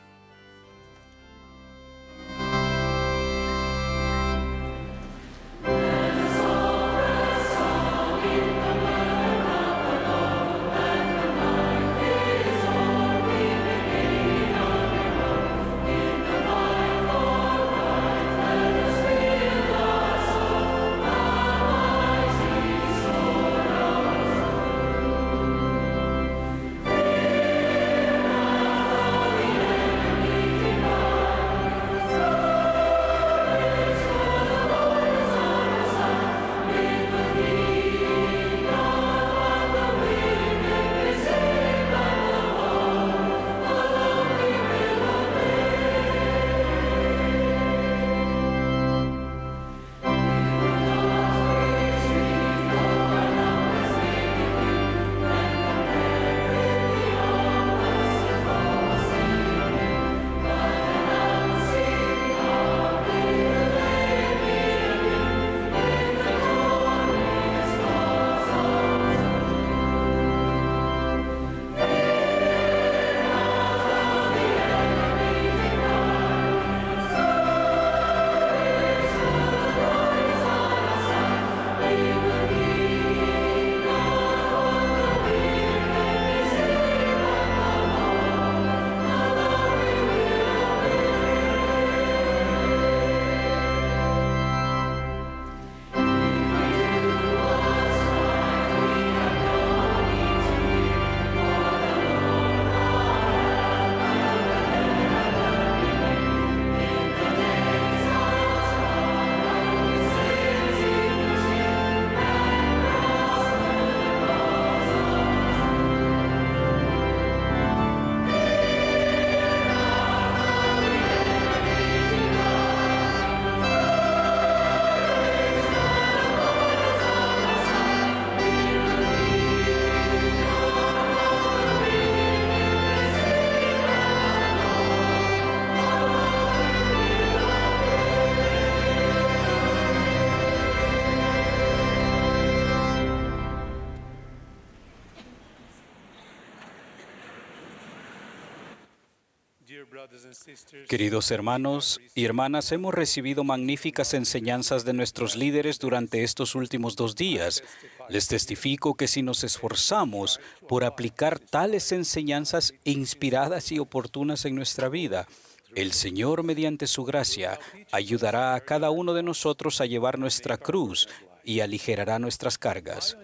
Queridos hermanos y hermanas, hemos recibido magníficas enseñanzas de nuestros líderes durante estos últimos 2 días. Les testifico que si nos esforzamos por aplicar tales enseñanzas inspiradas y oportunas en nuestra vida, el Señor, mediante su gracia, ayudará a cada uno de nosotros a llevar nuestra cruz y aligerará nuestras cargas.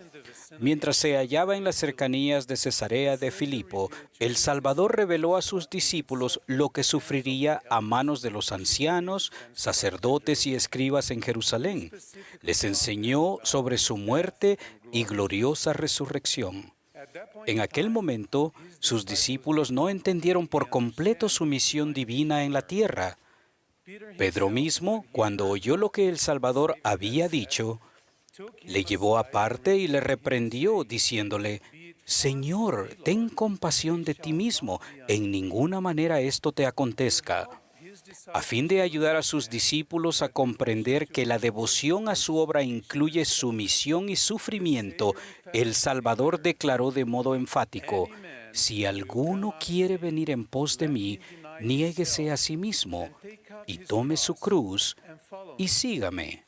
Mientras se hallaba en las cercanías de Cesarea de Filipo, el Salvador reveló a sus discípulos lo que sufriría a manos de los ancianos, sacerdotes y escribas en Jerusalén. Les enseñó sobre su muerte y gloriosa resurrección. En aquel momento, sus discípulos no entendieron por completo su misión divina en la tierra. Pedro mismo, cuando oyó lo que el Salvador había dicho, le llevó aparte y le reprendió, diciéndole: Señor, ten compasión de ti mismo, en ninguna manera esto te acontezca. A fin de ayudar a sus discípulos a comprender que la devoción a su obra incluye sumisión y sufrimiento, el Salvador declaró de modo enfático: Si alguno quiere venir en pos de mí, niéguese a sí mismo y tome su cruz y sígame.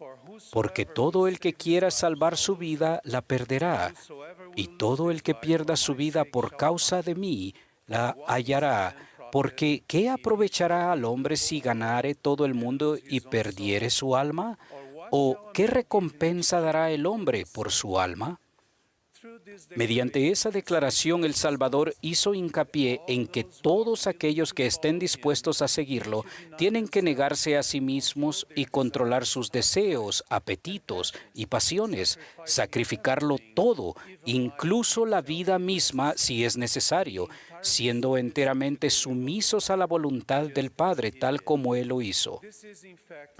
Porque todo el que quiera salvar su vida la perderá, y todo el que pierda su vida por causa de mí la hallará. Porque ¿qué aprovechará al hombre si ganare todo el mundo y perdiere su alma? ¿O qué recompensa dará el hombre por su alma? Mediante esa declaración, el Salvador hizo hincapié en que todos aquellos que estén dispuestos a seguirlo tienen que negarse a sí mismos y controlar sus deseos, apetitos y pasiones, sacrificarlo todo, incluso la vida misma si es necesario, siendo enteramente sumisos a la voluntad del Padre, tal como Él lo hizo.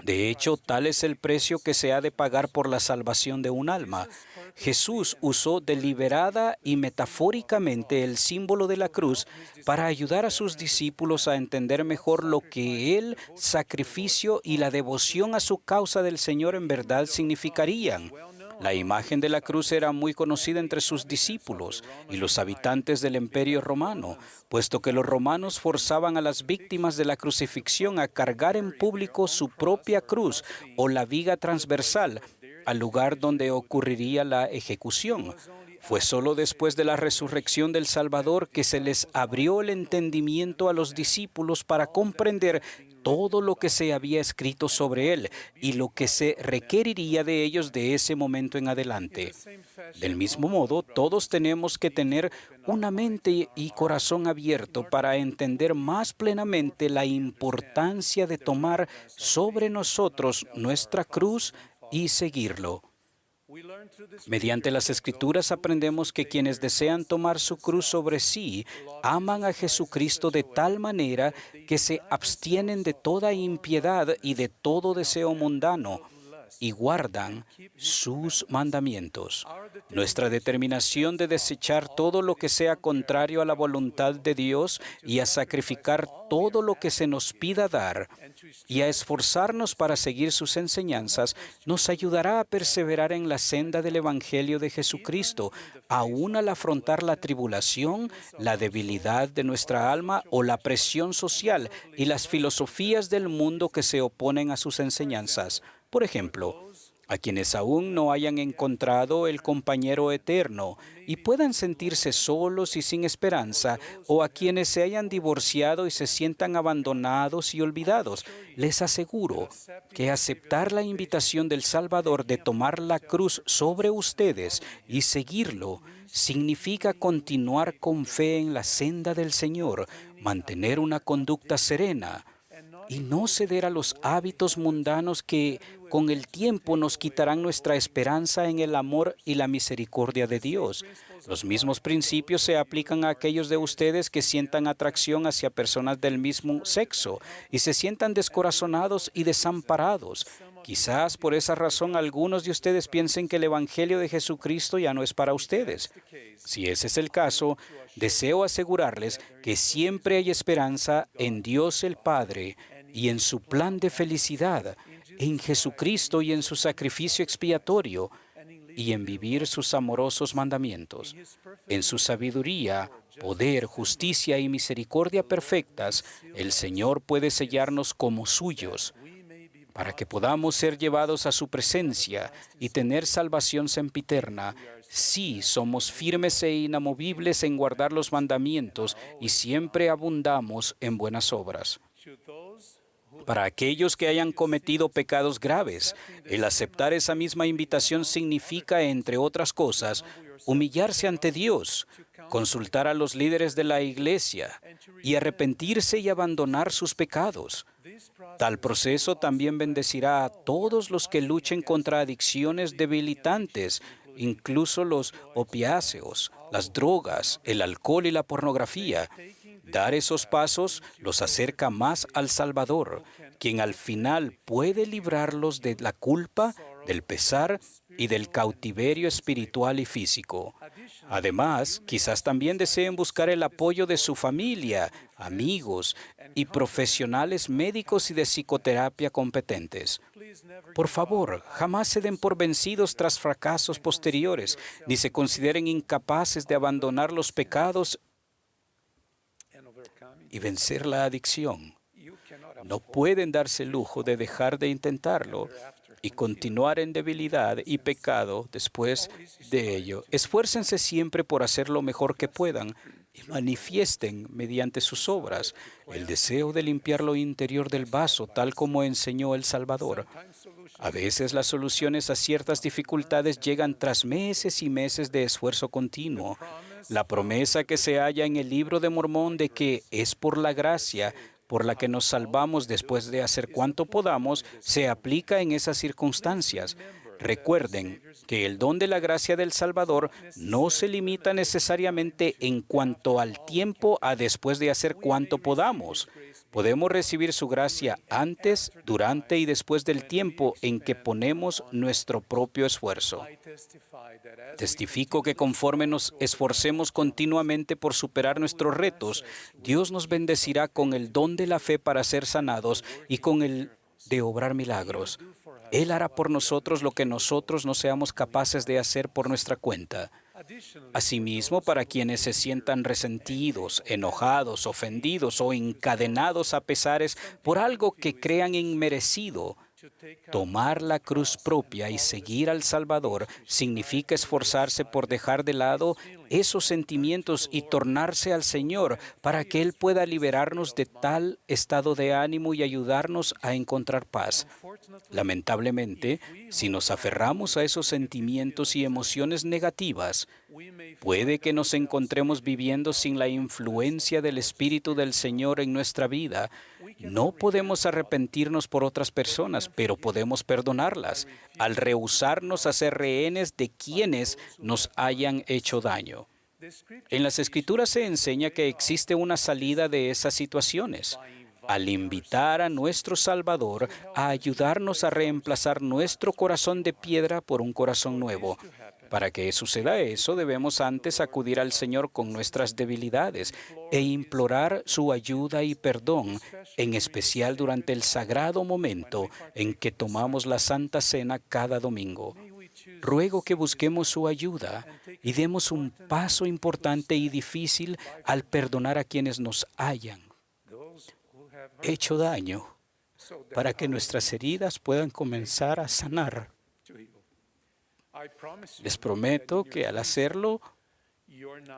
De hecho, tal es el precio que se ha de pagar por la salvación de un alma. Jesús usó deliberada y metafóricamente el símbolo de la cruz para ayudar a sus discípulos a entender mejor lo que el sacrificio y la devoción a su causa del Señor en verdad significarían. La imagen de la cruz era muy conocida entre sus discípulos y los habitantes del Imperio Romano, puesto que los romanos forzaban a las víctimas de la crucifixión a cargar en público su propia cruz o la viga transversal al lugar donde ocurriría la ejecución. Fue solo después de la resurrección del Salvador que se les abrió el entendimiento a los discípulos para comprender todo lo que se había escrito sobre él y lo que se requeriría de ellos de ese momento en adelante. Del mismo modo, todos tenemos que tener una mente y corazón abierto para entender más plenamente la importancia de tomar sobre nosotros nuestra cruz y seguirlo. Mediante las Escrituras aprendemos que quienes desean tomar su cruz sobre sí aman a Jesucristo de tal manera que se abstienen de toda impiedad y de todo deseo mundano y guardan sus mandamientos. Nuestra determinación de desechar todo lo que sea contrario a la voluntad de Dios y a sacrificar todo lo que se nos pida dar y a esforzarnos para seguir sus enseñanzas nos ayudará a perseverar en la senda del Evangelio de Jesucristo, aún al afrontar la tribulación, la debilidad de nuestra alma o la presión social y las filosofías del mundo que se oponen a sus enseñanzas. Por ejemplo, a quienes aún no hayan encontrado el compañero eterno y puedan sentirse solos y sin esperanza, o a quienes se hayan divorciado y se sientan abandonados y olvidados, les aseguro que aceptar la invitación del Salvador de tomar la cruz sobre ustedes y seguirlo significa continuar con fe en la senda del Señor, mantener una conducta serena y no ceder a los hábitos mundanos que con el tiempo nos quitarán nuestra esperanza en el amor y la misericordia de Dios. Los mismos principios se aplican a aquellos de ustedes que sientan atracción hacia personas del mismo sexo y se sientan descorazonados y desamparados. Quizás por esa razón algunos de ustedes piensen que el Evangelio de Jesucristo ya no es para ustedes. Si ese es el caso, deseo asegurarles que siempre hay esperanza en Dios el Padre y en su plan de felicidad, en Jesucristo y en su sacrificio expiatorio, y en vivir sus amorosos mandamientos. En su sabiduría, poder, justicia y misericordia perfectas, el Señor puede sellarnos como suyos, para que podamos ser llevados a su presencia y tener salvación sempiterna, si somos firmes e inamovibles en guardar los mandamientos y siempre abundamos en buenas obras. Para aquellos que hayan cometido pecados graves, el aceptar esa misma invitación significa, entre otras cosas, humillarse ante Dios, consultar a los líderes de la iglesia y arrepentirse y abandonar sus pecados. Tal proceso también bendecirá a todos los que luchen contra adicciones debilitantes, incluso los opiáceos, las drogas, el alcohol y la pornografía. Dar esos pasos los acerca más al Salvador, quien al final puede librarlos de la culpa, del pesar y del cautiverio espiritual y físico. Además, quizás también deseen buscar el apoyo de su familia, amigos y profesionales médicos y de psicoterapia competentes. Por favor, jamás se den por vencidos tras fracasos posteriores, ni se consideren incapaces de abandonar los pecados y vencer la adicción. No pueden darse el lujo de dejar de intentarlo y continuar en debilidad y pecado después de ello. Esfuércense siempre por hacer lo mejor que puedan y manifiesten mediante sus obras el deseo de limpiar lo interior del vaso, tal como enseñó el Salvador. A veces las soluciones a ciertas dificultades llegan tras meses y meses de esfuerzo continuo. La promesa que se halla en el Libro de Mormón de que es por la gracia por la que nos salvamos después de hacer cuanto podamos, se aplica en esas circunstancias. Recuerden que el don de la gracia del Salvador no se limita necesariamente en cuanto al tiempo a después de hacer cuanto podamos. Podemos recibir su gracia antes, durante y después del tiempo en que ponemos nuestro propio esfuerzo. Testifico que conforme nos esforcemos continuamente por superar nuestros retos, Dios nos bendecirá con el don de la fe para ser sanados y con el de obrar milagros. Él hará por nosotros lo que nosotros no seamos capaces de hacer por nuestra cuenta. Asimismo, para quienes se sientan resentidos, enojados, ofendidos o encadenados a pesares por algo que crean inmerecido, tomar la cruz propia y seguir al Salvador significa esforzarse por dejar de lado esos sentimientos y tornarse al Señor para que Él pueda liberarnos de tal estado de ánimo y ayudarnos a encontrar paz. Lamentablemente, si nos aferramos a esos sentimientos y emociones negativas, puede que nos encontremos viviendo sin la influencia del Espíritu del Señor en nuestra vida. No podemos arrepentirnos por otras personas, pero podemos perdonarlas al rehusarnos a ser rehenes de quienes nos hayan hecho daño. En las Escrituras se enseña que existe una salida de esas situaciones, al invitar a nuestro Salvador a ayudarnos a reemplazar nuestro corazón de piedra por un corazón nuevo. Para que suceda eso, debemos antes acudir al Señor con nuestras debilidades e implorar su ayuda y perdón, en especial durante el sagrado momento en que tomamos la Santa Cena cada domingo. Ruego que busquemos su ayuda y demos un paso importante y difícil al perdonar a quienes nos hayan hecho daño, para que nuestras heridas puedan comenzar a sanar. Les prometo que al hacerlo,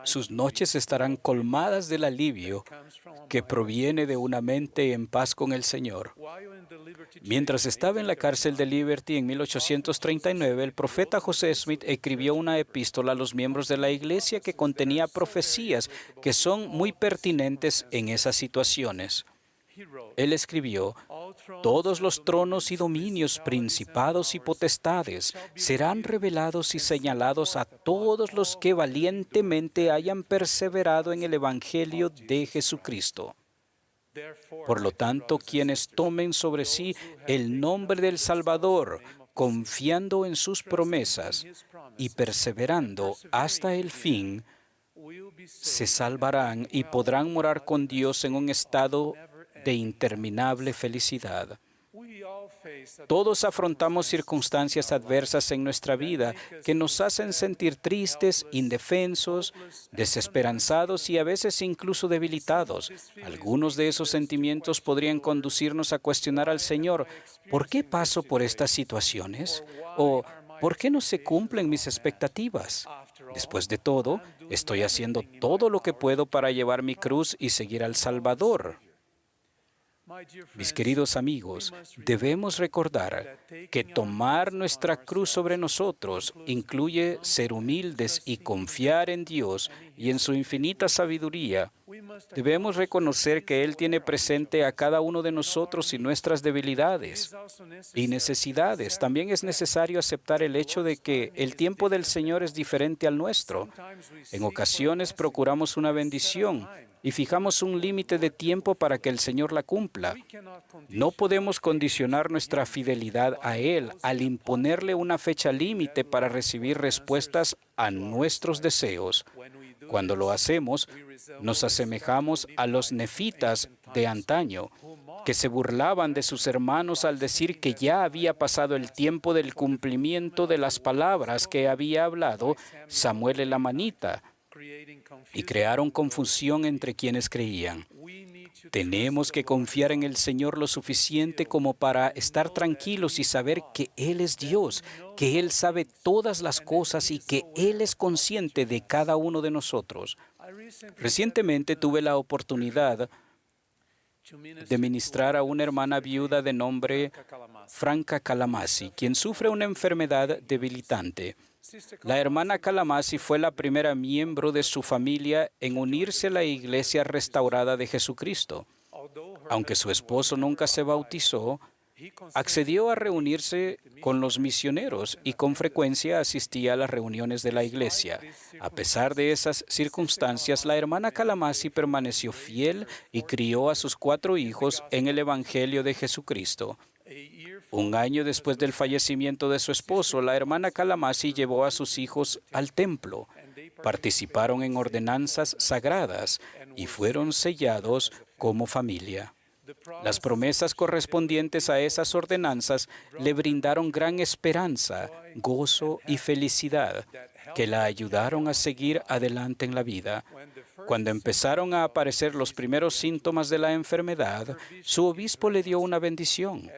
sus noches estarán colmadas del alivio que proviene de una mente en paz con el Señor. Mientras estaba en la cárcel de Liberty en 1839, el profeta José Smith escribió una epístola a los miembros de la iglesia que contenía profecías que son muy pertinentes en esas situaciones. Él escribió: todos los tronos y dominios, principados y potestades serán revelados y señalados a todos los que valientemente hayan perseverado en el Evangelio de Jesucristo. Por lo tanto, quienes tomen sobre sí el nombre del Salvador, confiando en sus promesas y perseverando hasta el fin, se salvarán y podrán morar con Dios en un estado de interminable felicidad. Todos afrontamos circunstancias adversas en nuestra vida que nos hacen sentir tristes, indefensos, desesperanzados y a veces incluso debilitados. Algunos de esos sentimientos podrían conducirnos a cuestionar al Señor: ¿por qué paso por estas situaciones? ¿O por qué no se cumplen mis expectativas? Después de todo, estoy haciendo todo lo que puedo para llevar mi cruz y seguir al Salvador. Mis queridos amigos, debemos recordar que tomar nuestra cruz sobre nosotros incluye ser humildes y confiar en Dios y en su infinita sabiduría. Debemos reconocer que Él tiene presente a cada uno de nosotros y nuestras debilidades y necesidades. También es necesario aceptar el hecho de que el tiempo del Señor es diferente al nuestro. En ocasiones procuramos una bendición y fijamos un límite de tiempo para que el Señor la cumpla. No podemos condicionar nuestra fidelidad a Él al imponerle una fecha límite para recibir respuestas a nuestros deseos. Cuando lo hacemos, nos asemejamos a los nefitas de antaño, que se burlaban de sus hermanos al decir que ya había pasado el tiempo del cumplimiento de las palabras que había hablado Samuel el amanita, y crearon confusión entre quienes creían. Tenemos que confiar en el Señor lo suficiente como para estar tranquilos y saber que Él es Dios, que Él sabe todas las cosas y que Él es consciente de cada uno de nosotros. Recientemente tuve la oportunidad de ministrar a una hermana viuda de nombre Franca Kalamasi, quien sufre una enfermedad debilitante. La hermana Kalamasi fue la primera miembro de su familia en unirse a la Iglesia Restaurada de Jesucristo. Aunque su esposo nunca se bautizó, accedió a reunirse con los misioneros y con frecuencia asistía a las reuniones de la iglesia. A pesar de esas circunstancias, la hermana Kalamasi permaneció fiel y crió a sus 4 hijos en el Evangelio de Jesucristo. Un año después del fallecimiento de su esposo, la hermana Kalamasi llevó a sus hijos al templo, participaron en ordenanzas sagradas y fueron sellados como familia. Las promesas correspondientes a esas ordenanzas le brindaron gran esperanza, gozo y felicidad, que la ayudaron a seguir adelante en la vida. Cuando empezaron a aparecer los primeros síntomas de la enfermedad, su obispo le dio una bendición.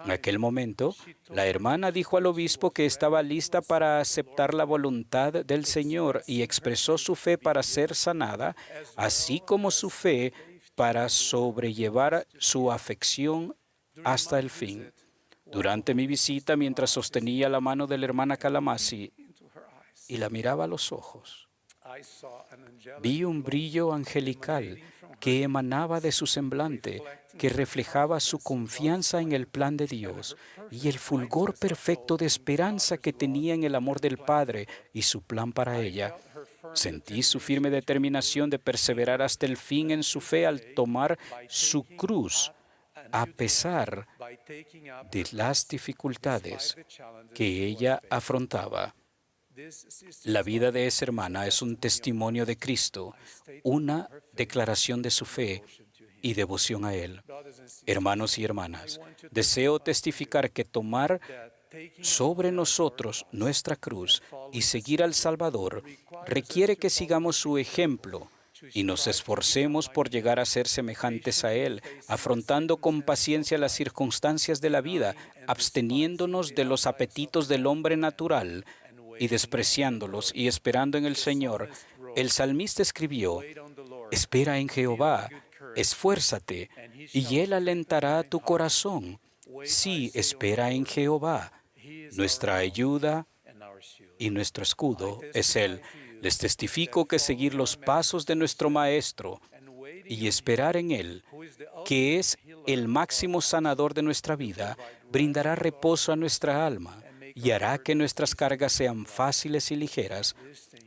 En aquel momento, la hermana dijo al obispo que estaba lista para aceptar la voluntad del Señor y expresó su fe para ser sanada, así como su fe para sobrellevar su afección hasta el fin. Durante mi visita, mientras sostenía la mano de la hermana Kalamasi y la miraba a los ojos, vi un brillo angelical que emanaba de su semblante, que reflejaba su confianza en el plan de Dios y el fulgor perfecto de esperanza que tenía en el amor del Padre y su plan para ella. Sentí su firme determinación de perseverar hasta el fin en su fe al tomar su cruz, a pesar de las dificultades que ella afrontaba. La vida de esa hermana es un testimonio de Cristo, una declaración de su fe y devoción a Él. Hermanos y hermanas, deseo testificar que tomar sobre nosotros nuestra cruz y seguir al Salvador requiere que sigamos su ejemplo y nos esforcemos por llegar a ser semejantes a Él, afrontando con paciencia las circunstancias de la vida, absteniéndonos de los apetitos del hombre natural y despreciándolos y esperando en el Señor. El salmista escribió: espera en Jehová, esfuérzate, y Él alentará tu corazón. Sí, espera en Jehová. Nuestra ayuda y nuestro escudo es Él. Les testifico que seguir los pasos de nuestro Maestro y esperar en Él, que es el máximo sanador de nuestra vida, brindará reposo a nuestra alma y hará que nuestras cargas sean fáciles y ligeras.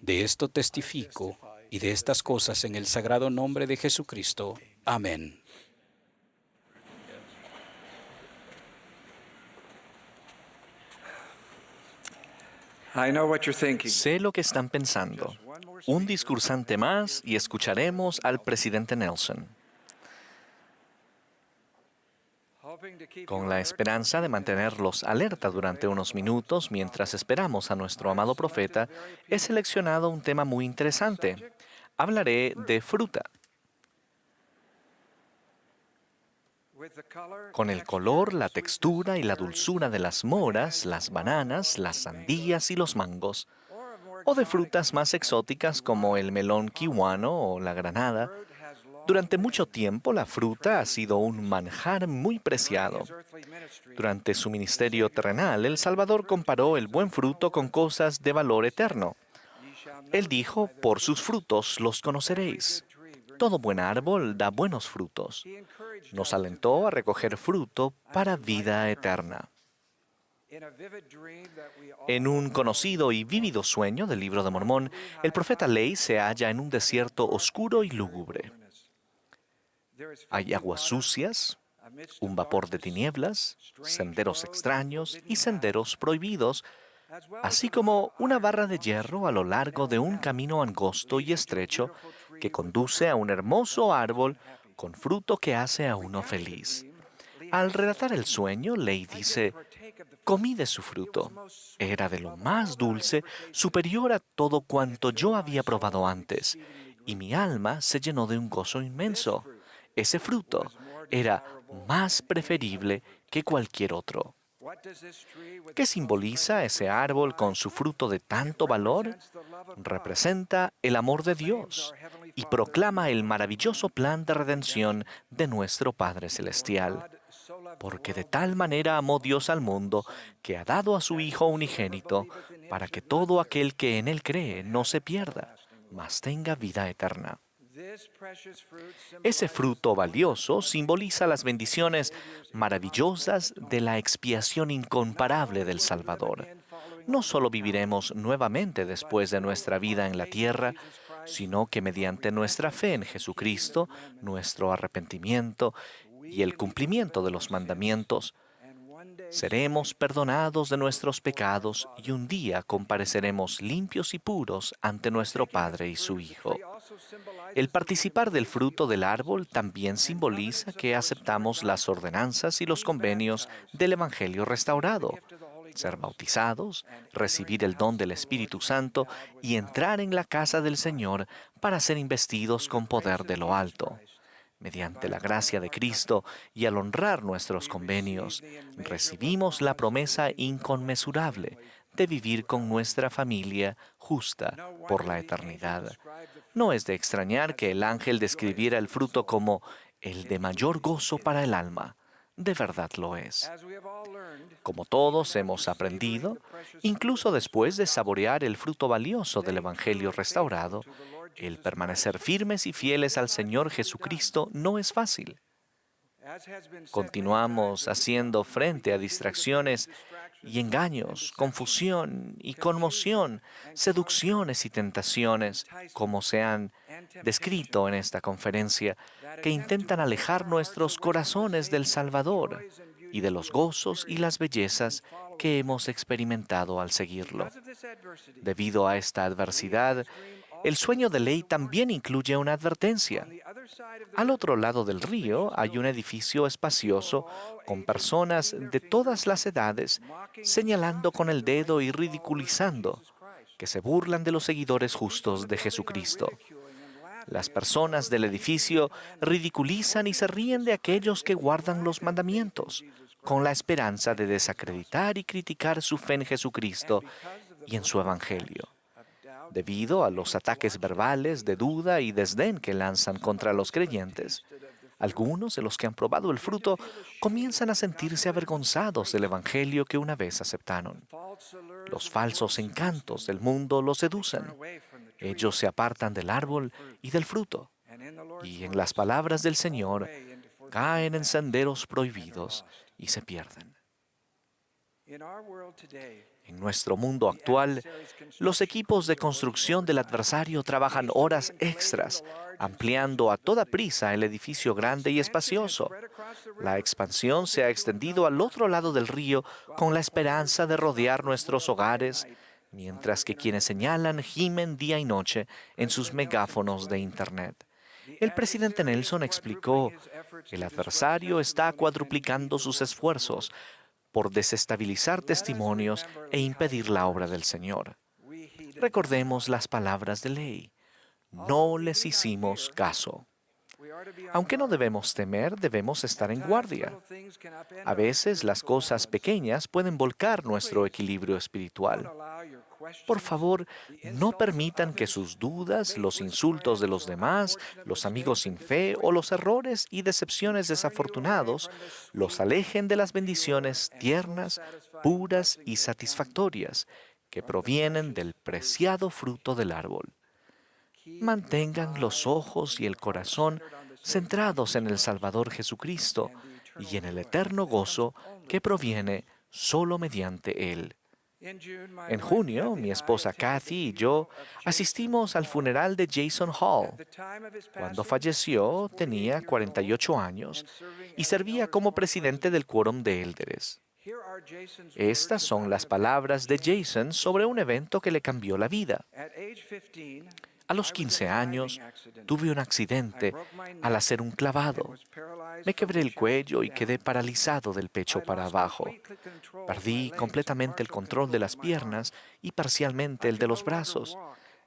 De esto testifico y de estas cosas en el sagrado nombre de Jesucristo. Amén. Sé lo que están pensando. Un discursante más y escucharemos al presidente Nelson. Con la esperanza de mantenerlos alerta durante unos minutos mientras esperamos a nuestro amado profeta, he seleccionado un tema muy interesante. Hablaré de fruta. Con el color, la textura y la dulzura de las moras, las bananas, las sandías y los mangos, o de frutas más exóticas como el melón kiwano o la granada. Durante mucho tiempo la fruta ha sido un manjar muy preciado. Durante su ministerio terrenal, el Salvador comparó el buen fruto con cosas de valor eterno. Él dijo, por sus frutos los conoceréis. Todo buen árbol da buenos frutos. Nos alentó a recoger fruto para vida eterna. En un conocido y vívido sueño del Libro de Mormón, el profeta Ley se halla en un desierto oscuro y lúgubre. Hay aguas sucias, un vapor de tinieblas, senderos extraños y senderos prohibidos, así como una barra de hierro a lo largo de un camino angosto y estrecho que conduce a un hermoso árbol con fruto que hace a uno feliz. Al relatar el sueño, Ley dice, comí de su fruto. Era de lo más dulce, superior a todo cuanto yo había probado antes, y mi alma se llenó de un gozo inmenso. Ese fruto era más preferible que cualquier otro. ¿Qué simboliza ese árbol con su fruto de tanto valor? Representa el amor de Dios y proclama el maravilloso plan de redención de nuestro Padre Celestial. Porque de tal manera amó Dios al mundo que ha dado a su Hijo unigénito para que todo aquel que en Él cree no se pierda, mas tenga vida eterna. Ese fruto valioso simboliza las bendiciones maravillosas de la expiación incomparable del Salvador. No solo viviremos nuevamente después de nuestra vida en la tierra, sino que mediante nuestra fe en Jesucristo, nuestro arrepentimiento y el cumplimiento de los mandamientos, seremos perdonados de nuestros pecados y un día compareceremos limpios y puros ante nuestro Padre y su Hijo. El participar del fruto del árbol también simboliza que aceptamos las ordenanzas y los convenios del Evangelio restaurado, ser bautizados, recibir el don del Espíritu Santo y entrar en la casa del Señor para ser investidos con poder de lo alto. Mediante la gracia de Cristo y al honrar nuestros convenios, recibimos la promesa inconmensurable de vivir con nuestra familia justa por la eternidad. No es de extrañar que el ángel describiera el fruto como el de mayor gozo para el alma. De verdad lo es. Como todos hemos aprendido, incluso después de saborear el fruto valioso del Evangelio restaurado, el permanecer firmes y fieles al Señor Jesucristo no es fácil. Continuamos haciendo frente a distracciones y engaños, confusión y conmoción, seducciones y tentaciones, como se han descrito en esta conferencia, que intentan alejar nuestros corazones del Salvador y de los gozos y las bellezas que hemos experimentado al seguirlo. Debido a esta adversidad, el sueño de Ley también incluye una advertencia. Al otro lado del río hay un edificio espacioso con personas de todas las edades señalando con el dedo y ridiculizando, que se burlan de los seguidores justos de Jesucristo. Las personas del edificio ridiculizan y se ríen de aquellos que guardan los mandamientos, con la esperanza de desacreditar y criticar su fe en Jesucristo y en su Evangelio. Debido a los ataques verbales de duda y desdén que lanzan contra los creyentes, algunos de los que han probado el fruto comienzan a sentirse avergonzados del Evangelio que una vez aceptaron. Los falsos encantos del mundo los seducen. Ellos se apartan del árbol y del fruto, y en las palabras del Señor caen en senderos prohibidos y se pierden. En nuestro mundo actual, los equipos de construcción del adversario trabajan horas extras, ampliando a toda prisa el edificio grande y espacioso. La expansión se ha extendido al otro lado del río con la esperanza de rodear nuestros hogares, mientras que quienes señalan gimen día y noche en sus megáfonos de Internet. El presidente Nelson explicó, el adversario está cuadruplicando sus esfuerzos por desestabilizar testimonios e impedir la obra del Señor. Recordemos las palabras de ley. No les hicimos caso. Aunque no debemos temer, debemos estar en guardia. A veces las cosas pequeñas pueden volcar nuestro equilibrio espiritual. Por favor, no permitan que sus dudas, los insultos de los demás, los amigos sin fe o los errores y decepciones desafortunados los alejen de las bendiciones tiernas, puras y satisfactorias que provienen del preciado fruto del árbol. Mantengan los ojos y el corazón centrados en el Salvador Jesucristo y en el eterno gozo que proviene solo mediante Él. En junio, mi esposa Kathy y yo asistimos al funeral de Jason Hall. Cuando falleció, tenía 48 años y servía como presidente del quórum de élderes. Estas son las palabras de Jason sobre un evento que le cambió la vida. A los 15 años, tuve un accidente al hacer un clavado. Me quebré el cuello y quedé paralizado del pecho para abajo. Perdí completamente el control de las piernas y parcialmente el de los brazos.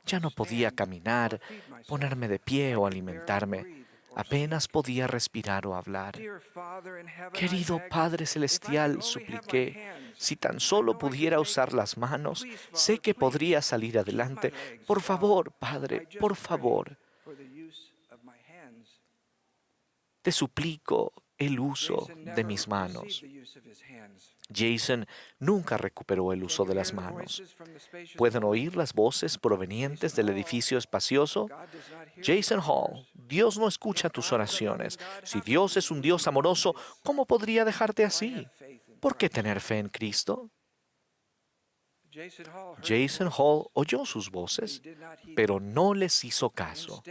Ya no podía caminar, ponerme de pie o alimentarme. Apenas podía respirar o hablar. Querido Padre Celestial, supliqué, si tan solo pudiera usar las manos, sé que podría salir adelante. Por favor, Padre, por favor. Te suplico el uso de mis manos. Jason nunca recuperó el uso de las manos. ¿Pueden oír las voces provenientes del edificio espacioso? Jason Hall, Dios no escucha tus oraciones. Si Dios es un Dios amoroso, ¿cómo podría dejarte así? ¿Por qué tener fe en Cristo? Jason Hall oyó sus voces, pero no les hizo caso.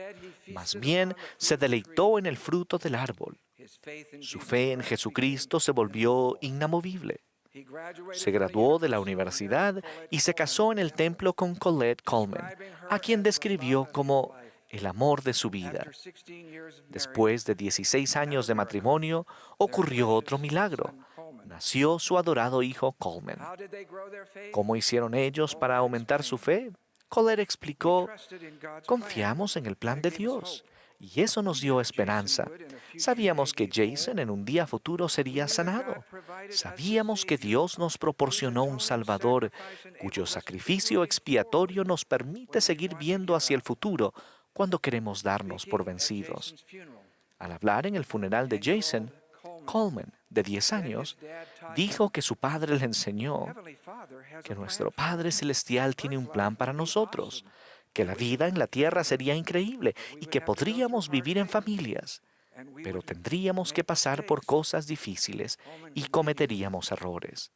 Más bien, se deleitó en el fruto del árbol. Su fe en Jesucristo se volvió inamovible. Se graduó de la universidad y se casó en el templo con Colette Coleman, a quien describió como el amor de su vida. Después de 16 años de matrimonio, ocurrió otro milagro. Nació su adorado hijo Coleman. ¿Cómo hicieron ellos para aumentar su fe? Colette explicó, confiamos en el plan de Dios. Y eso nos dio esperanza. Sabíamos que Jason en un día futuro sería sanado. Sabíamos que Dios nos proporcionó un Salvador cuyo sacrificio expiatorio nos permite seguir viendo hacia el futuro cuando queremos darnos por vencidos. Al hablar en el funeral de Jason, Coleman, de 10 años, dijo que su padre le enseñó que nuestro Padre Celestial tiene un plan para nosotros, que la vida en la tierra sería increíble y que podríamos vivir en familias, pero tendríamos que pasar por cosas difíciles y cometeríamos errores.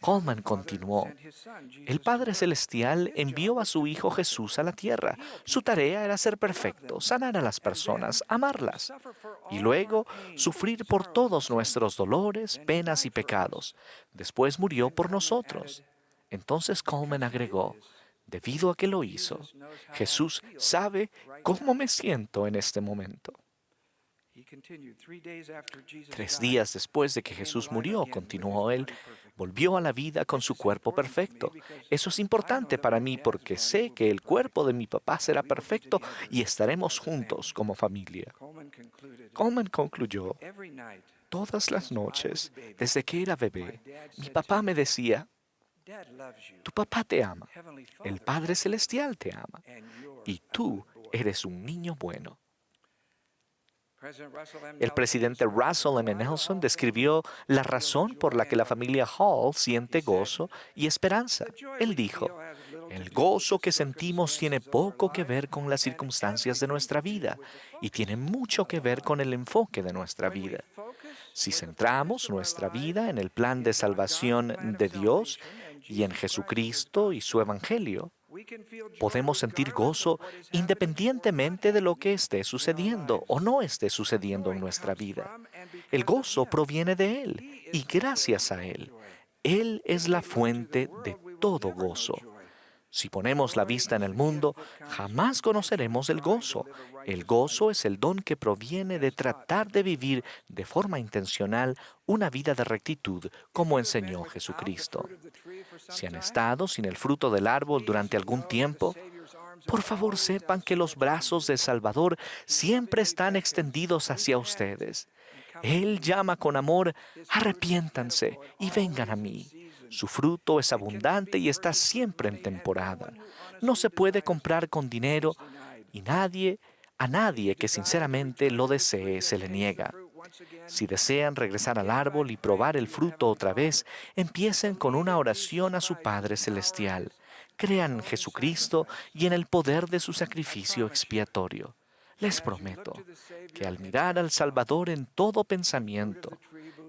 Coleman continuó, el Padre Celestial envió a su Hijo Jesús a la tierra. Su tarea era ser perfecto, sanar a las personas, amarlas, y luego sufrir por todos nuestros dolores, penas y pecados. Después murió por nosotros. Entonces Coleman agregó, debido a que lo hizo, Jesús sabe cómo me siento en este momento. 3 días después de que Jesús murió, continuó él, volvió a la vida con su cuerpo perfecto. Eso es importante para mí porque sé que el cuerpo de mi papá será perfecto y estaremos juntos como familia. Coleman concluyó, todas las noches, desde que era bebé, mi papá me decía, tu papá te ama, el Padre Celestial te ama, y tú eres un niño bueno. El presidente Russell M. Nelson describió la razón por la que la familia Hall siente gozo y esperanza. Él dijo, el gozo que sentimos tiene poco que ver con las circunstancias de nuestra vida y tiene mucho que ver con el enfoque de nuestra vida. Si centramos nuestra vida en el plan de salvación de Dios y en Jesucristo y su Evangelio, podemos sentir gozo independientemente de lo que esté sucediendo o no esté sucediendo en nuestra vida. El gozo proviene de Él y gracias a Él. Él es la fuente de todo gozo. Si ponemos la vista en el mundo, jamás conoceremos el gozo. El gozo es el don que proviene de tratar de vivir de forma intencional una vida de rectitud, como enseñó Jesucristo. Si han estado sin el fruto del árbol durante algún tiempo, por favor sepan que los brazos del Salvador siempre están extendidos hacia ustedes. Él llama con amor: arrepiéntanse y vengan a mí. Su fruto es abundante y está siempre en temporada. No se puede comprar con dinero y a nadie que sinceramente lo desee se le niega. Si desean regresar al árbol y probar el fruto otra vez, empiecen con una oración a su Padre Celestial. Crean en Jesucristo y en el poder de su sacrificio expiatorio. Les prometo que al mirar al Salvador en todo pensamiento,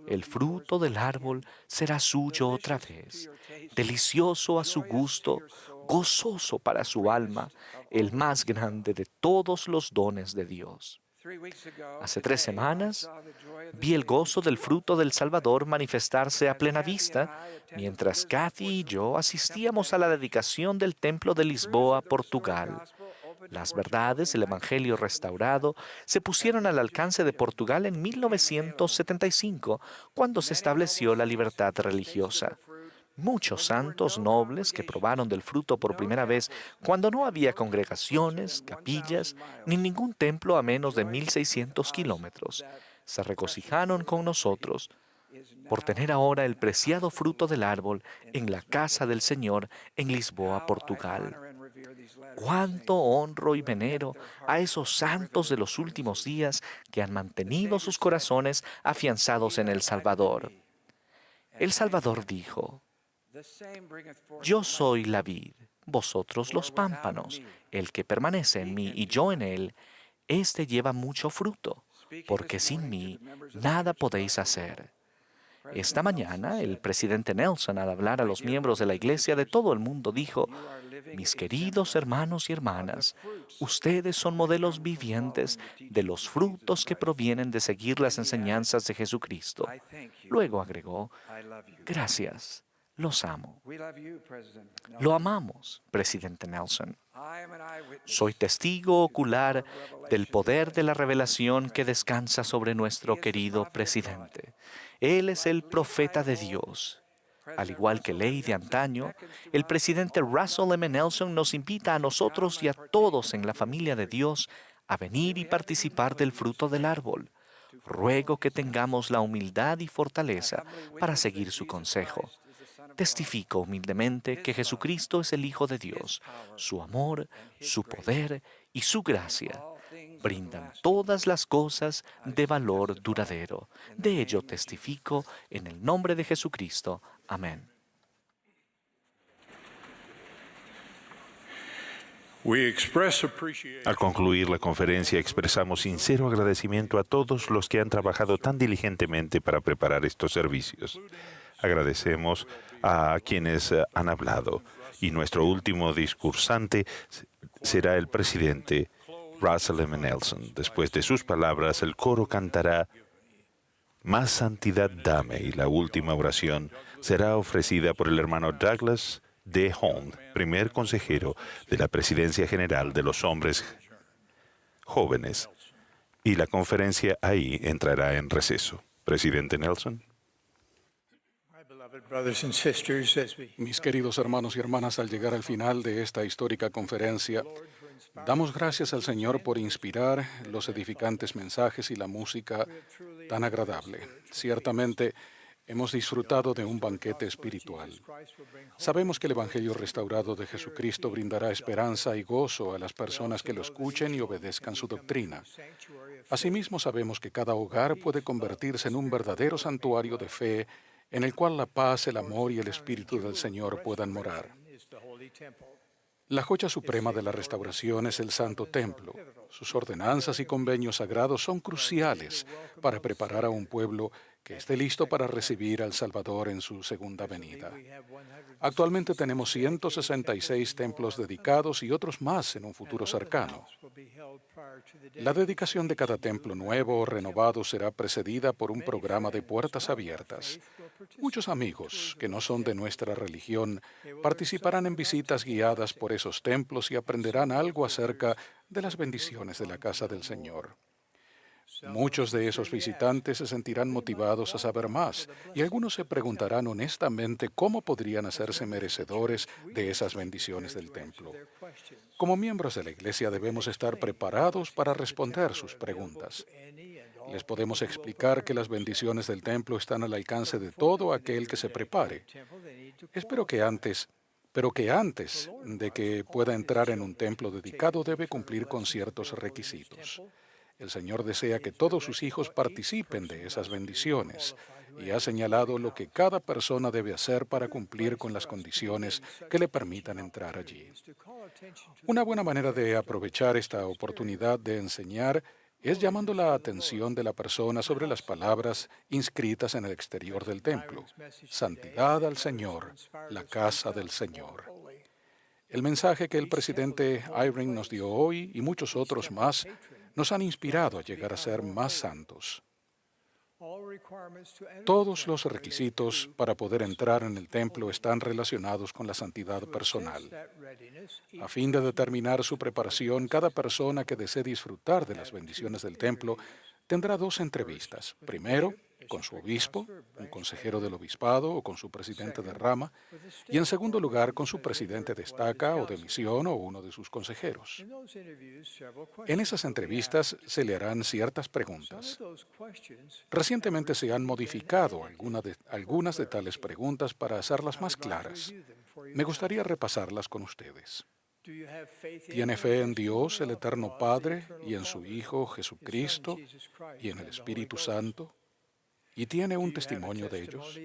el fruto del árbol será suyo otra vez, delicioso a su gusto, gozoso para su alma, el más grande de todos los dones de Dios. Hace 3 semanas, vi el gozo del fruto del Salvador manifestarse a plena vista, mientras Kathy y yo asistíamos a la dedicación del Templo de Lisboa, Portugal. Las verdades del Evangelio restaurado se pusieron al alcance de Portugal en 1975, cuando se estableció la libertad religiosa. Muchos santos nobles que probaron del fruto por primera vez cuando no había congregaciones, capillas, ni ningún templo a menos de 1.600 kilómetros, se regocijaron con nosotros por tener ahora el preciado fruto del árbol en la casa del Señor en Lisboa, Portugal. Cuánto honro y venero a esos santos de los últimos días que han mantenido sus corazones afianzados en el Salvador. El Salvador dijo: yo soy la vid, vosotros los pámpanos. El que permanece en mí y yo en él, éste lleva mucho fruto, porque sin mí nada podéis hacer. Esta mañana, el presidente Nelson, al hablar a los miembros de la Iglesia de todo el mundo, dijo: mis queridos hermanos y hermanas, ustedes son modelos vivientes de los frutos que provienen de seguir las enseñanzas de Jesucristo. Luego agregó: gracias, los amo. Lo amamos, presidente Nelson. Soy testigo ocular del poder de la revelación que descansa sobre nuestro querido presidente. Él es el profeta de Dios. Al igual que ley de antaño, el presidente Russell M. Nelson nos invita a nosotros y a todos en la familia de Dios a venir y participar del fruto del árbol. Ruego que tengamos la humildad y fortaleza para seguir su consejo. Testifico humildemente que Jesucristo es el Hijo de Dios. Su amor, su poder y su gracia brindan todas las cosas de valor duradero. De ello testifico en el nombre de Jesucristo. Amén. Al concluir la conferencia, expresamos sincero agradecimiento a todos los que han trabajado tan diligentemente para preparar estos servicios. Agradecemos a quienes han hablado, y nuestro último discursante será el presidente Russell M. Nelson. Después de sus palabras, el coro cantará Más santidad dame, y la última oración será ofrecida por el hermano Douglas D. Holm, primer consejero de la Presidencia General de los Hombres Jóvenes, y la conferencia ahí entrará en receso. Presidente Nelson. Mis queridos hermanos y hermanas, al llegar al final de esta histórica conferencia, damos gracias al Señor por inspirar los edificantes mensajes y la música tan agradable. Ciertamente, hemos disfrutado de un banquete espiritual. Sabemos que el Evangelio restaurado de Jesucristo brindará esperanza y gozo a las personas que lo escuchen y obedezcan su doctrina. Asimismo, sabemos que cada hogar puede convertirse en un verdadero santuario de fe en el cual la paz, el amor y el Espíritu del Señor puedan morar. La joya suprema de la restauración es el Santo Templo. Sus ordenanzas y convenios sagrados son cruciales para preparar a un pueblo que esté listo para recibir al Salvador en su segunda venida. Actualmente tenemos 166 templos dedicados y otros más en un futuro cercano. La dedicación de cada templo nuevo o renovado será precedida por un programa de puertas abiertas. Muchos amigos que no son de nuestra religión participarán en visitas guiadas por esos templos y aprenderán algo acerca de las bendiciones de la casa del Señor. Muchos de esos visitantes se sentirán motivados a saber más y algunos se preguntarán honestamente cómo podrían hacerse merecedores de esas bendiciones del templo. Como miembros de la Iglesia debemos estar preparados para responder sus preguntas. Les podemos explicar que las bendiciones del templo están al alcance de todo aquel que se prepare. Pero que antes de que pueda entrar en un templo dedicado debe cumplir con ciertos requisitos. El Señor desea que todos sus hijos participen de esas bendiciones y ha señalado lo que cada persona debe hacer para cumplir con las condiciones que le permitan entrar allí. Una buena manera de aprovechar esta oportunidad de enseñar es llamando la atención de la persona sobre las palabras inscritas en el exterior del templo. Santidad al Señor, la casa del Señor. El mensaje que el presidente Eyring nos dio hoy y muchos otros más nos han inspirado a llegar a ser más santos. Todos los requisitos para poder entrar en el templo están relacionados con la santidad personal. A fin de determinar su preparación, cada persona que desee disfrutar de las bendiciones del templo tendrá 2 entrevistas. Primero, con su obispo, un consejero del obispado o con su presidente de rama, y en segundo lugar con su presidente de estaca o de misión o uno de sus consejeros. En esas entrevistas se le harán ciertas preguntas. Recientemente se han modificado algunas de tales preguntas para hacerlas más claras. Me gustaría repasarlas con ustedes. ¿Tiene fe en Dios, el Eterno Padre, y en su Hijo Jesucristo, y en el Espíritu Santo? ¿Y tiene un testimonio de ellos?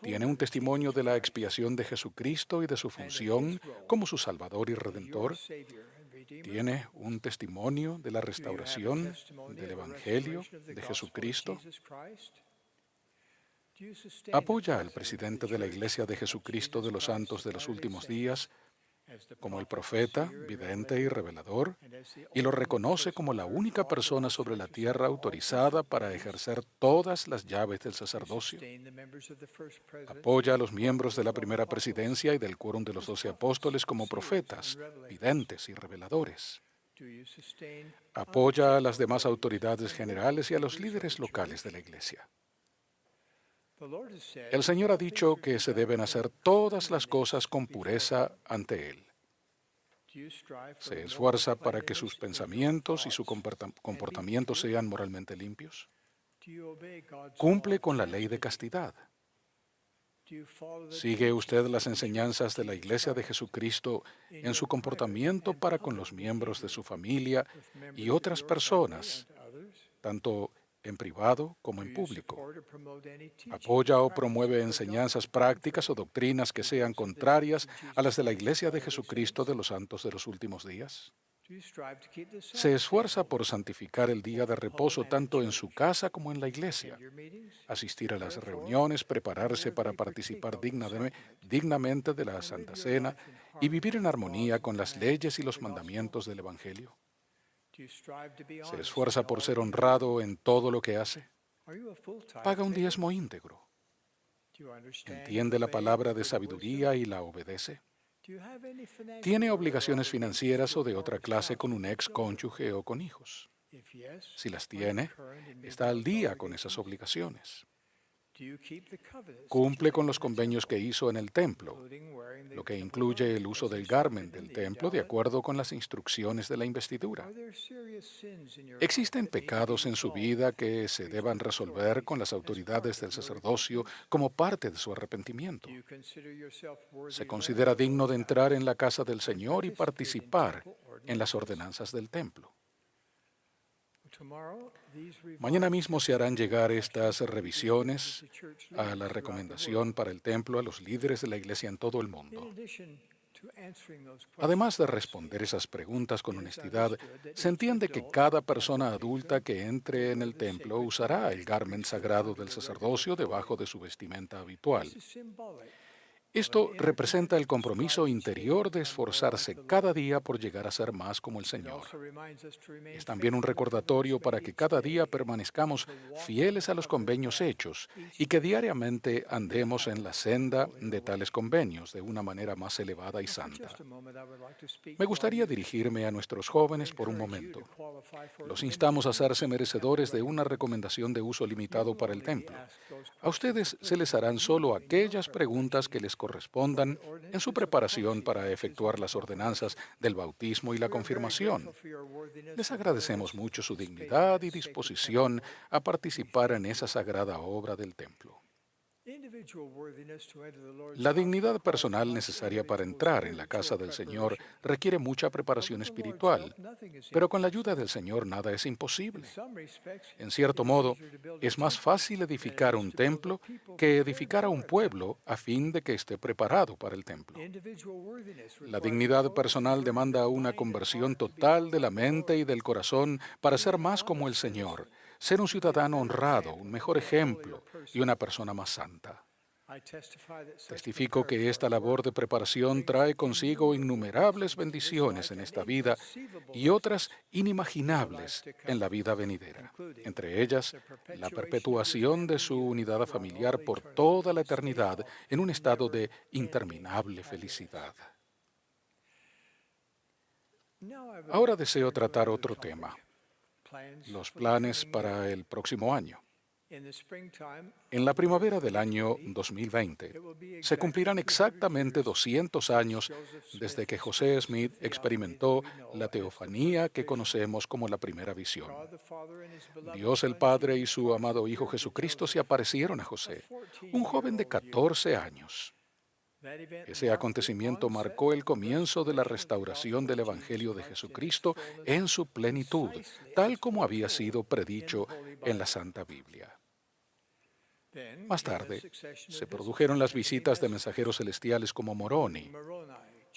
¿Tiene un testimonio de la expiación de Jesucristo y de su función como su Salvador y Redentor? ¿Tiene un testimonio de la restauración del Evangelio de Jesucristo? ¿Apoya al presidente de la Iglesia de Jesucristo de los Santos de los Últimos Días como el profeta, vidente y revelador, y lo reconoce como la única persona sobre la tierra autorizada para ejercer todas las llaves del sacerdocio? Apoya a los miembros de la primera presidencia y del quórum de los 12 apóstoles como profetas, videntes y reveladores. Apoya a las demás autoridades generales y a los líderes locales de la Iglesia. El Señor ha dicho que se deben hacer todas las cosas con pureza ante Él. ¿Se esfuerza para que sus pensamientos y su comportamiento sean moralmente limpios? ¿Cumple con la ley de castidad? ¿Sigue usted las enseñanzas de la Iglesia de Jesucristo en su comportamiento para con los miembros de su familia y otras personas, tanto en privado como en público? ¿Apoya o promueve enseñanzas prácticas o doctrinas que sean contrarias a las de la Iglesia de Jesucristo de los Santos de los Últimos Días? ¿Se esfuerza por santificar el día de reposo tanto en su casa como en la iglesia? Asistir a las reuniones, prepararse para participar dignamente de la Santa Cena y vivir en armonía con las leyes y los mandamientos del Evangelio. ¿Se esfuerza por ser honrado en todo lo que hace? ¿Paga un diezmo íntegro? ¿Entiende la palabra de sabiduría y la obedece? ¿Tiene obligaciones financieras o de otra clase con un ex cónyuge o con hijos? Si las tiene, está al día con esas obligaciones. ¿Cumple con los convenios que hizo en el templo, lo que incluye el uso del garment del templo de acuerdo con las instrucciones de la investidura? ¿Existen pecados en su vida que se deban resolver con las autoridades del sacerdocio como parte de su arrepentimiento? ¿Se considera digno de entrar en la casa del Señor y participar en las ordenanzas del templo? Mañana mismo se harán llegar estas revisiones a la recomendación para el templo a los líderes de la Iglesia en todo el mundo. Además de responder esas preguntas con honestidad, se entiende que cada persona adulta que entre en el templo usará el garment sagrado del sacerdocio debajo de su vestimenta habitual. Esto representa el compromiso interior de esforzarse cada día por llegar a ser más como el Señor. Es también un recordatorio para que cada día permanezcamos fieles a los convenios hechos y que diariamente andemos en la senda de tales convenios de una manera más elevada y santa. Me gustaría dirigirme a nuestros jóvenes por un momento. Los instamos a hacerse merecedores de una recomendación de uso limitado para el templo. A ustedes se les harán solo aquellas preguntas que les correspondan en su preparación para efectuar las ordenanzas del bautismo y la confirmación. Les agradecemos mucho su dignidad y disposición a participar en esa sagrada obra del templo. La dignidad personal necesaria para entrar en la casa del Señor requiere mucha preparación espiritual, pero con la ayuda del Señor nada es imposible. En cierto modo, es más fácil edificar un templo que edificar a un pueblo a fin de que esté preparado para el templo. La dignidad personal demanda una conversión total de la mente y del corazón para ser más como el Señor, ser un ciudadano honrado, un mejor ejemplo y una persona más santa. Testifico que esta labor de preparación trae consigo innumerables bendiciones en esta vida y otras inimaginables en la vida venidera, entre ellas la perpetuación de su unidad familiar por toda la eternidad en un estado de interminable felicidad. Ahora deseo tratar otro tema: los planes para el próximo año. En la primavera del año 2020 se cumplirán exactamente 200 años desde que José Smith experimentó la teofanía que conocemos como la primera visión. Dios el Padre y su amado Hijo Jesucristo se aparecieron a José, un joven de 14 años. Ese acontecimiento marcó el comienzo de la restauración del Evangelio de Jesucristo en su plenitud, tal como había sido predicho en la Santa Biblia. Más tarde, se produjeron las visitas de mensajeros celestiales como Moroni,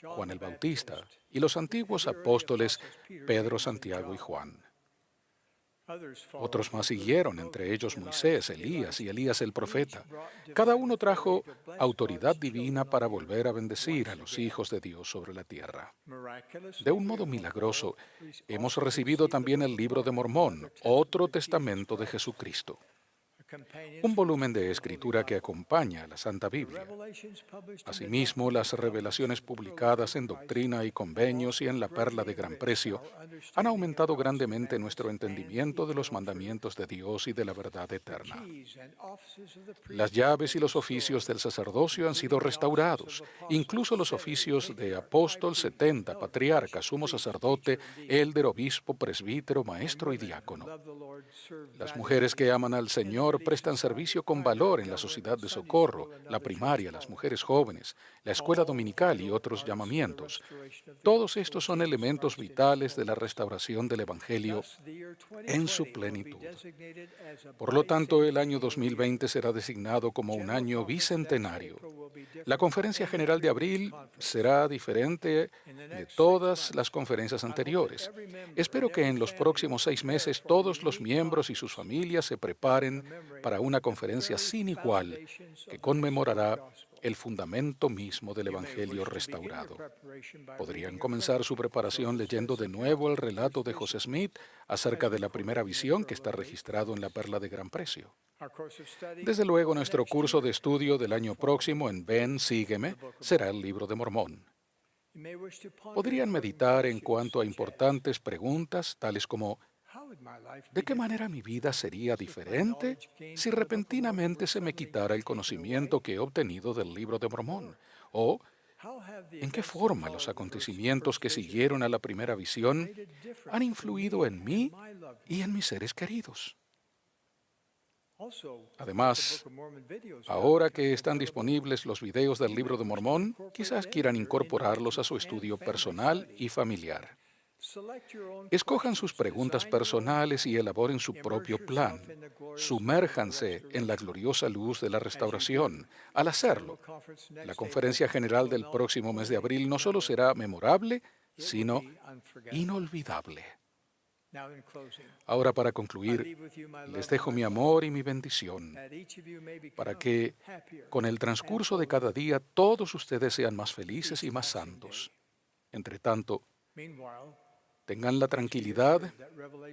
Juan el Bautista y los antiguos apóstoles Pedro, Santiago y Juan. Otros más siguieron, entre ellos Moisés, Elías y Elías el profeta. Cada uno trajo autoridad divina para volver a bendecir a los hijos de Dios sobre la tierra. De un modo milagroso, hemos recibido también el Libro de Mormón, otro testamento de Jesucristo. Un volumen de escritura que acompaña a la Santa Biblia. Asimismo, las revelaciones publicadas en Doctrina y Convenios y en la Perla de Gran Precio han aumentado grandemente nuestro entendimiento de los mandamientos de Dios y de la verdad eterna. Las llaves y los oficios del sacerdocio han sido restaurados, incluso los oficios de apóstol, 70, patriarca, sumo sacerdote, élder, obispo, presbítero, maestro y diácono. Las mujeres que aman al Señor prestan servicio con valor en la sociedad de socorro, la primaria, las mujeres jóvenes, la escuela dominical y otros llamamientos. Todos estos son elementos vitales de la restauración del Evangelio en su plenitud. Por lo tanto, el año 2020 será designado como un año bicentenario. La Conferencia General de abril será diferente de todas las conferencias anteriores. Espero que en los próximos 6 meses todos los miembros y sus familias se preparen para una conferencia sin igual que conmemorará el fundamento mismo del Evangelio restaurado. Podrían comenzar su preparación leyendo de nuevo el relato de José Smith acerca de la primera visión que está registrado en la Perla de Gran Precio. Desde luego, nuestro curso de estudio del año próximo en Ven, Sígueme será el Libro de Mormón. Podrían meditar en cuanto a importantes preguntas tales como: ¿de qué manera mi vida sería diferente si repentinamente se me quitara el conocimiento que he obtenido del Libro de Mormón? ¿O en qué forma los acontecimientos que siguieron a la primera visión han influido en mí y en mis seres queridos? Además, ahora que están disponibles los videos del Libro de Mormón, quizás quieran incorporarlos a su estudio personal y familiar. Escojan sus preguntas personales y elaboren su propio plan. Sumérjanse en la gloriosa luz de la restauración. Al hacerlo, la conferencia general del próximo mes de abril no solo será memorable, sino inolvidable. Ahora, para concluir, les dejo mi amor y mi bendición para que, con el transcurso de cada día, todos ustedes sean más felices y más santos. Entre tanto, tengan la tranquilidad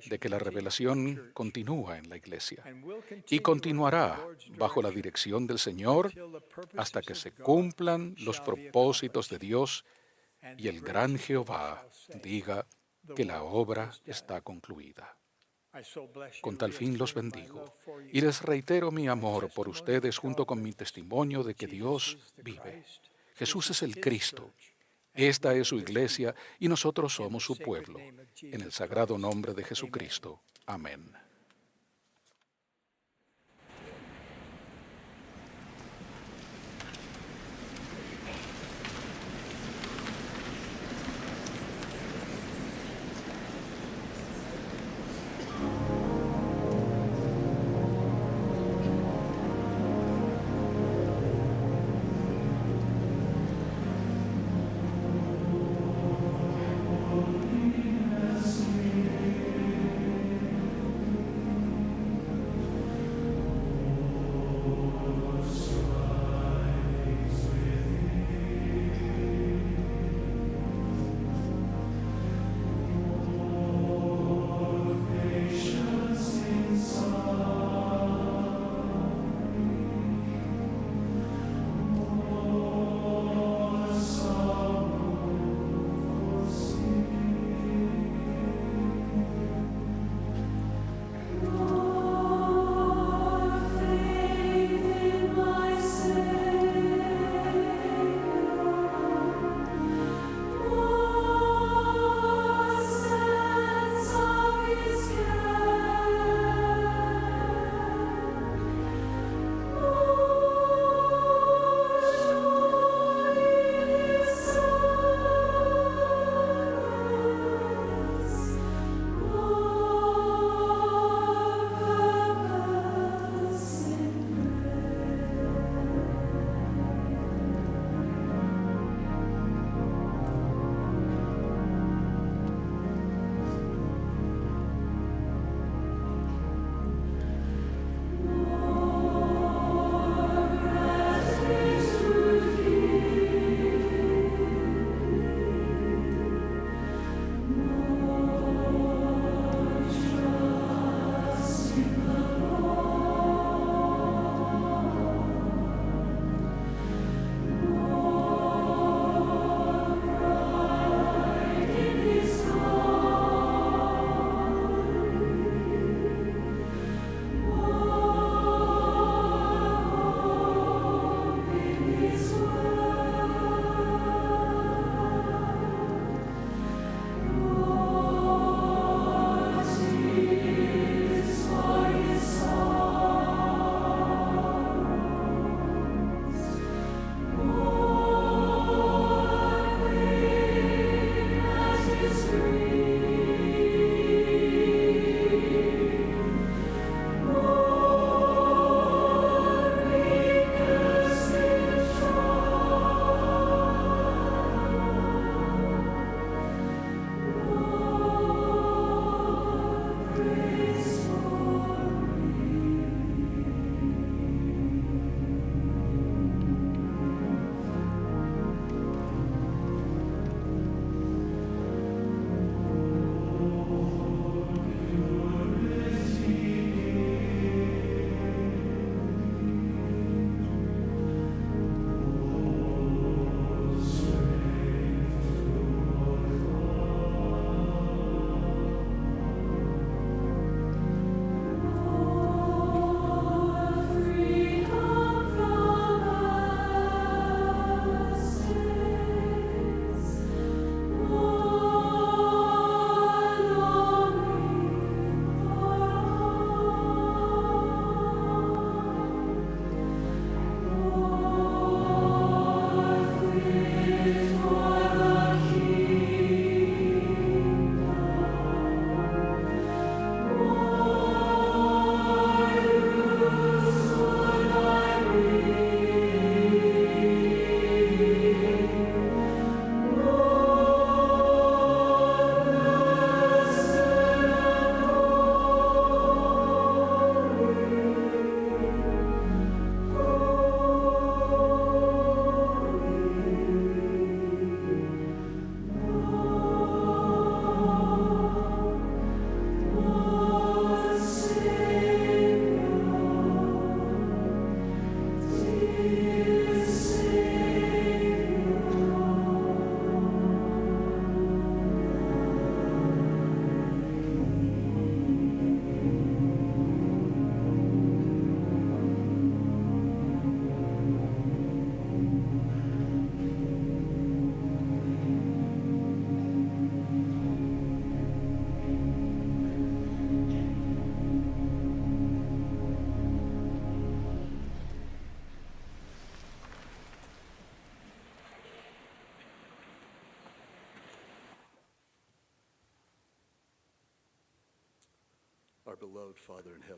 de que la revelación continúa en la Iglesia y continuará bajo la dirección del Señor hasta que se cumplan los propósitos de Dios y el gran Jehová diga que la obra está concluida. Con tal fin los bendigo y les reitero mi amor por ustedes junto con mi testimonio de que Dios vive. Jesús es el Cristo. Esta es su iglesia y nosotros somos su pueblo. En el sagrado nombre de Jesucristo. Amén.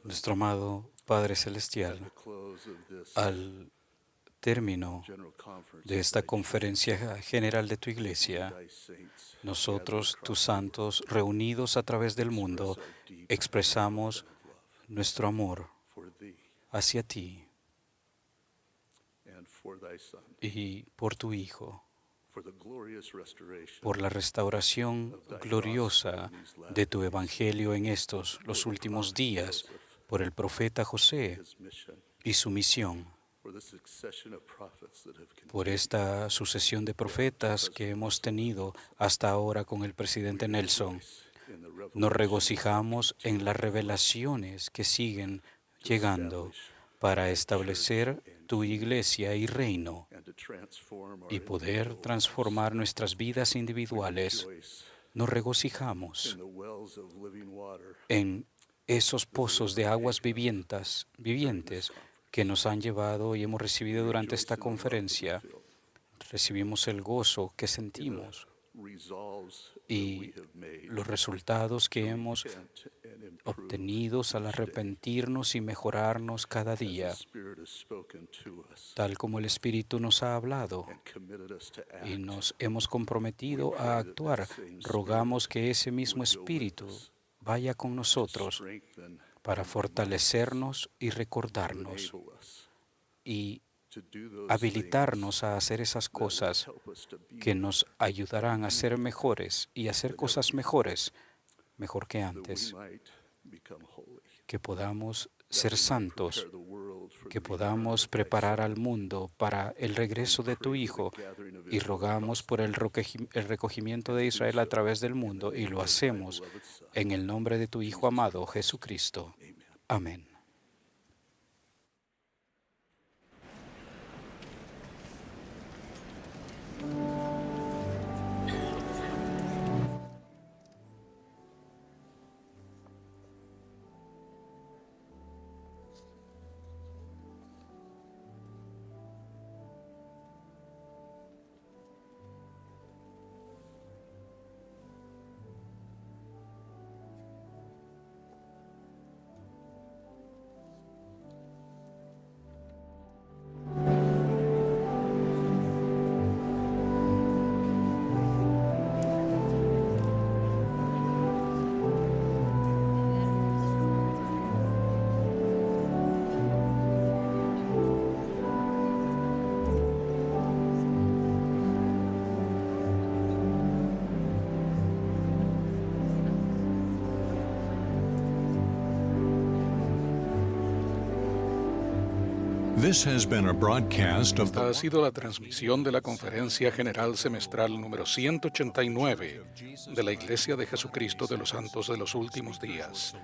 Nuestro amado Padre Celestial, al término de esta conferencia general de tu iglesia, nosotros, tus santos, reunidos a través del mundo, expresamos nuestro amor hacia ti y por tu Hijo, por la restauración gloriosa de tu Evangelio en estos, los últimos días, por el profeta José y su misión, por esta sucesión de profetas que hemos tenido hasta ahora con el presidente Nelson. Nos regocijamos en las revelaciones que siguen llegando para establecer tu iglesia y reino y poder transformar nuestras vidas individuales. Nos regocijamos en esos pozos de aguas vivientes que nos han llevado y hemos recibido durante esta conferencia. Recibimos el gozo que sentimos y los resultados que hemos obtenido al arrepentirnos y mejorarnos cada día, tal como el Espíritu nos ha hablado y nos hemos comprometido a actuar. Rogamos que ese mismo Espíritu vaya con nosotros para fortalecernos y recordarnos y habilitarnos a hacer esas cosas que nos ayudarán a ser mejores y a hacer cosas mejores, mejor que antes, que podamos ser santos, que podamos preparar al mundo para el regreso de tu Hijo, y rogamos por el recogimiento de Israel a través del mundo, y lo hacemos en el nombre de tu Hijo amado, Jesucristo. Amén. This has been a broadcast of Esta ha sido la transmisión de la Conferencia General Semestral número 189 de la Iglesia de Jesucristo de los Santos de los Últimos Días.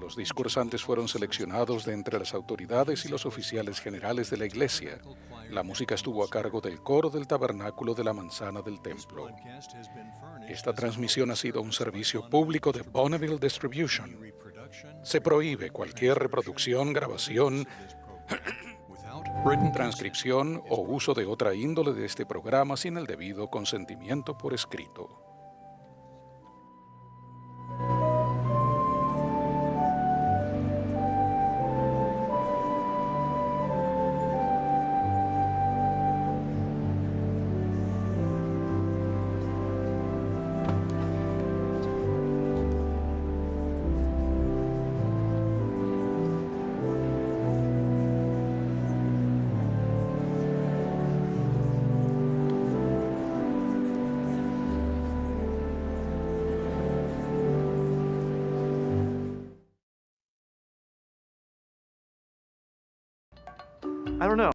Los discursantes fueron seleccionados de entre las autoridades y los oficiales generales de la Iglesia. La música estuvo a cargo del coro del Tabernáculo de la Manzana del Templo. Esta transmisión ha sido un servicio público de Bonneville Distribution. Se prohíbe cualquier reproducción, grabación, transcripción o uso de otra índole de este programa sin el debido consentimiento por escrito. I don't know.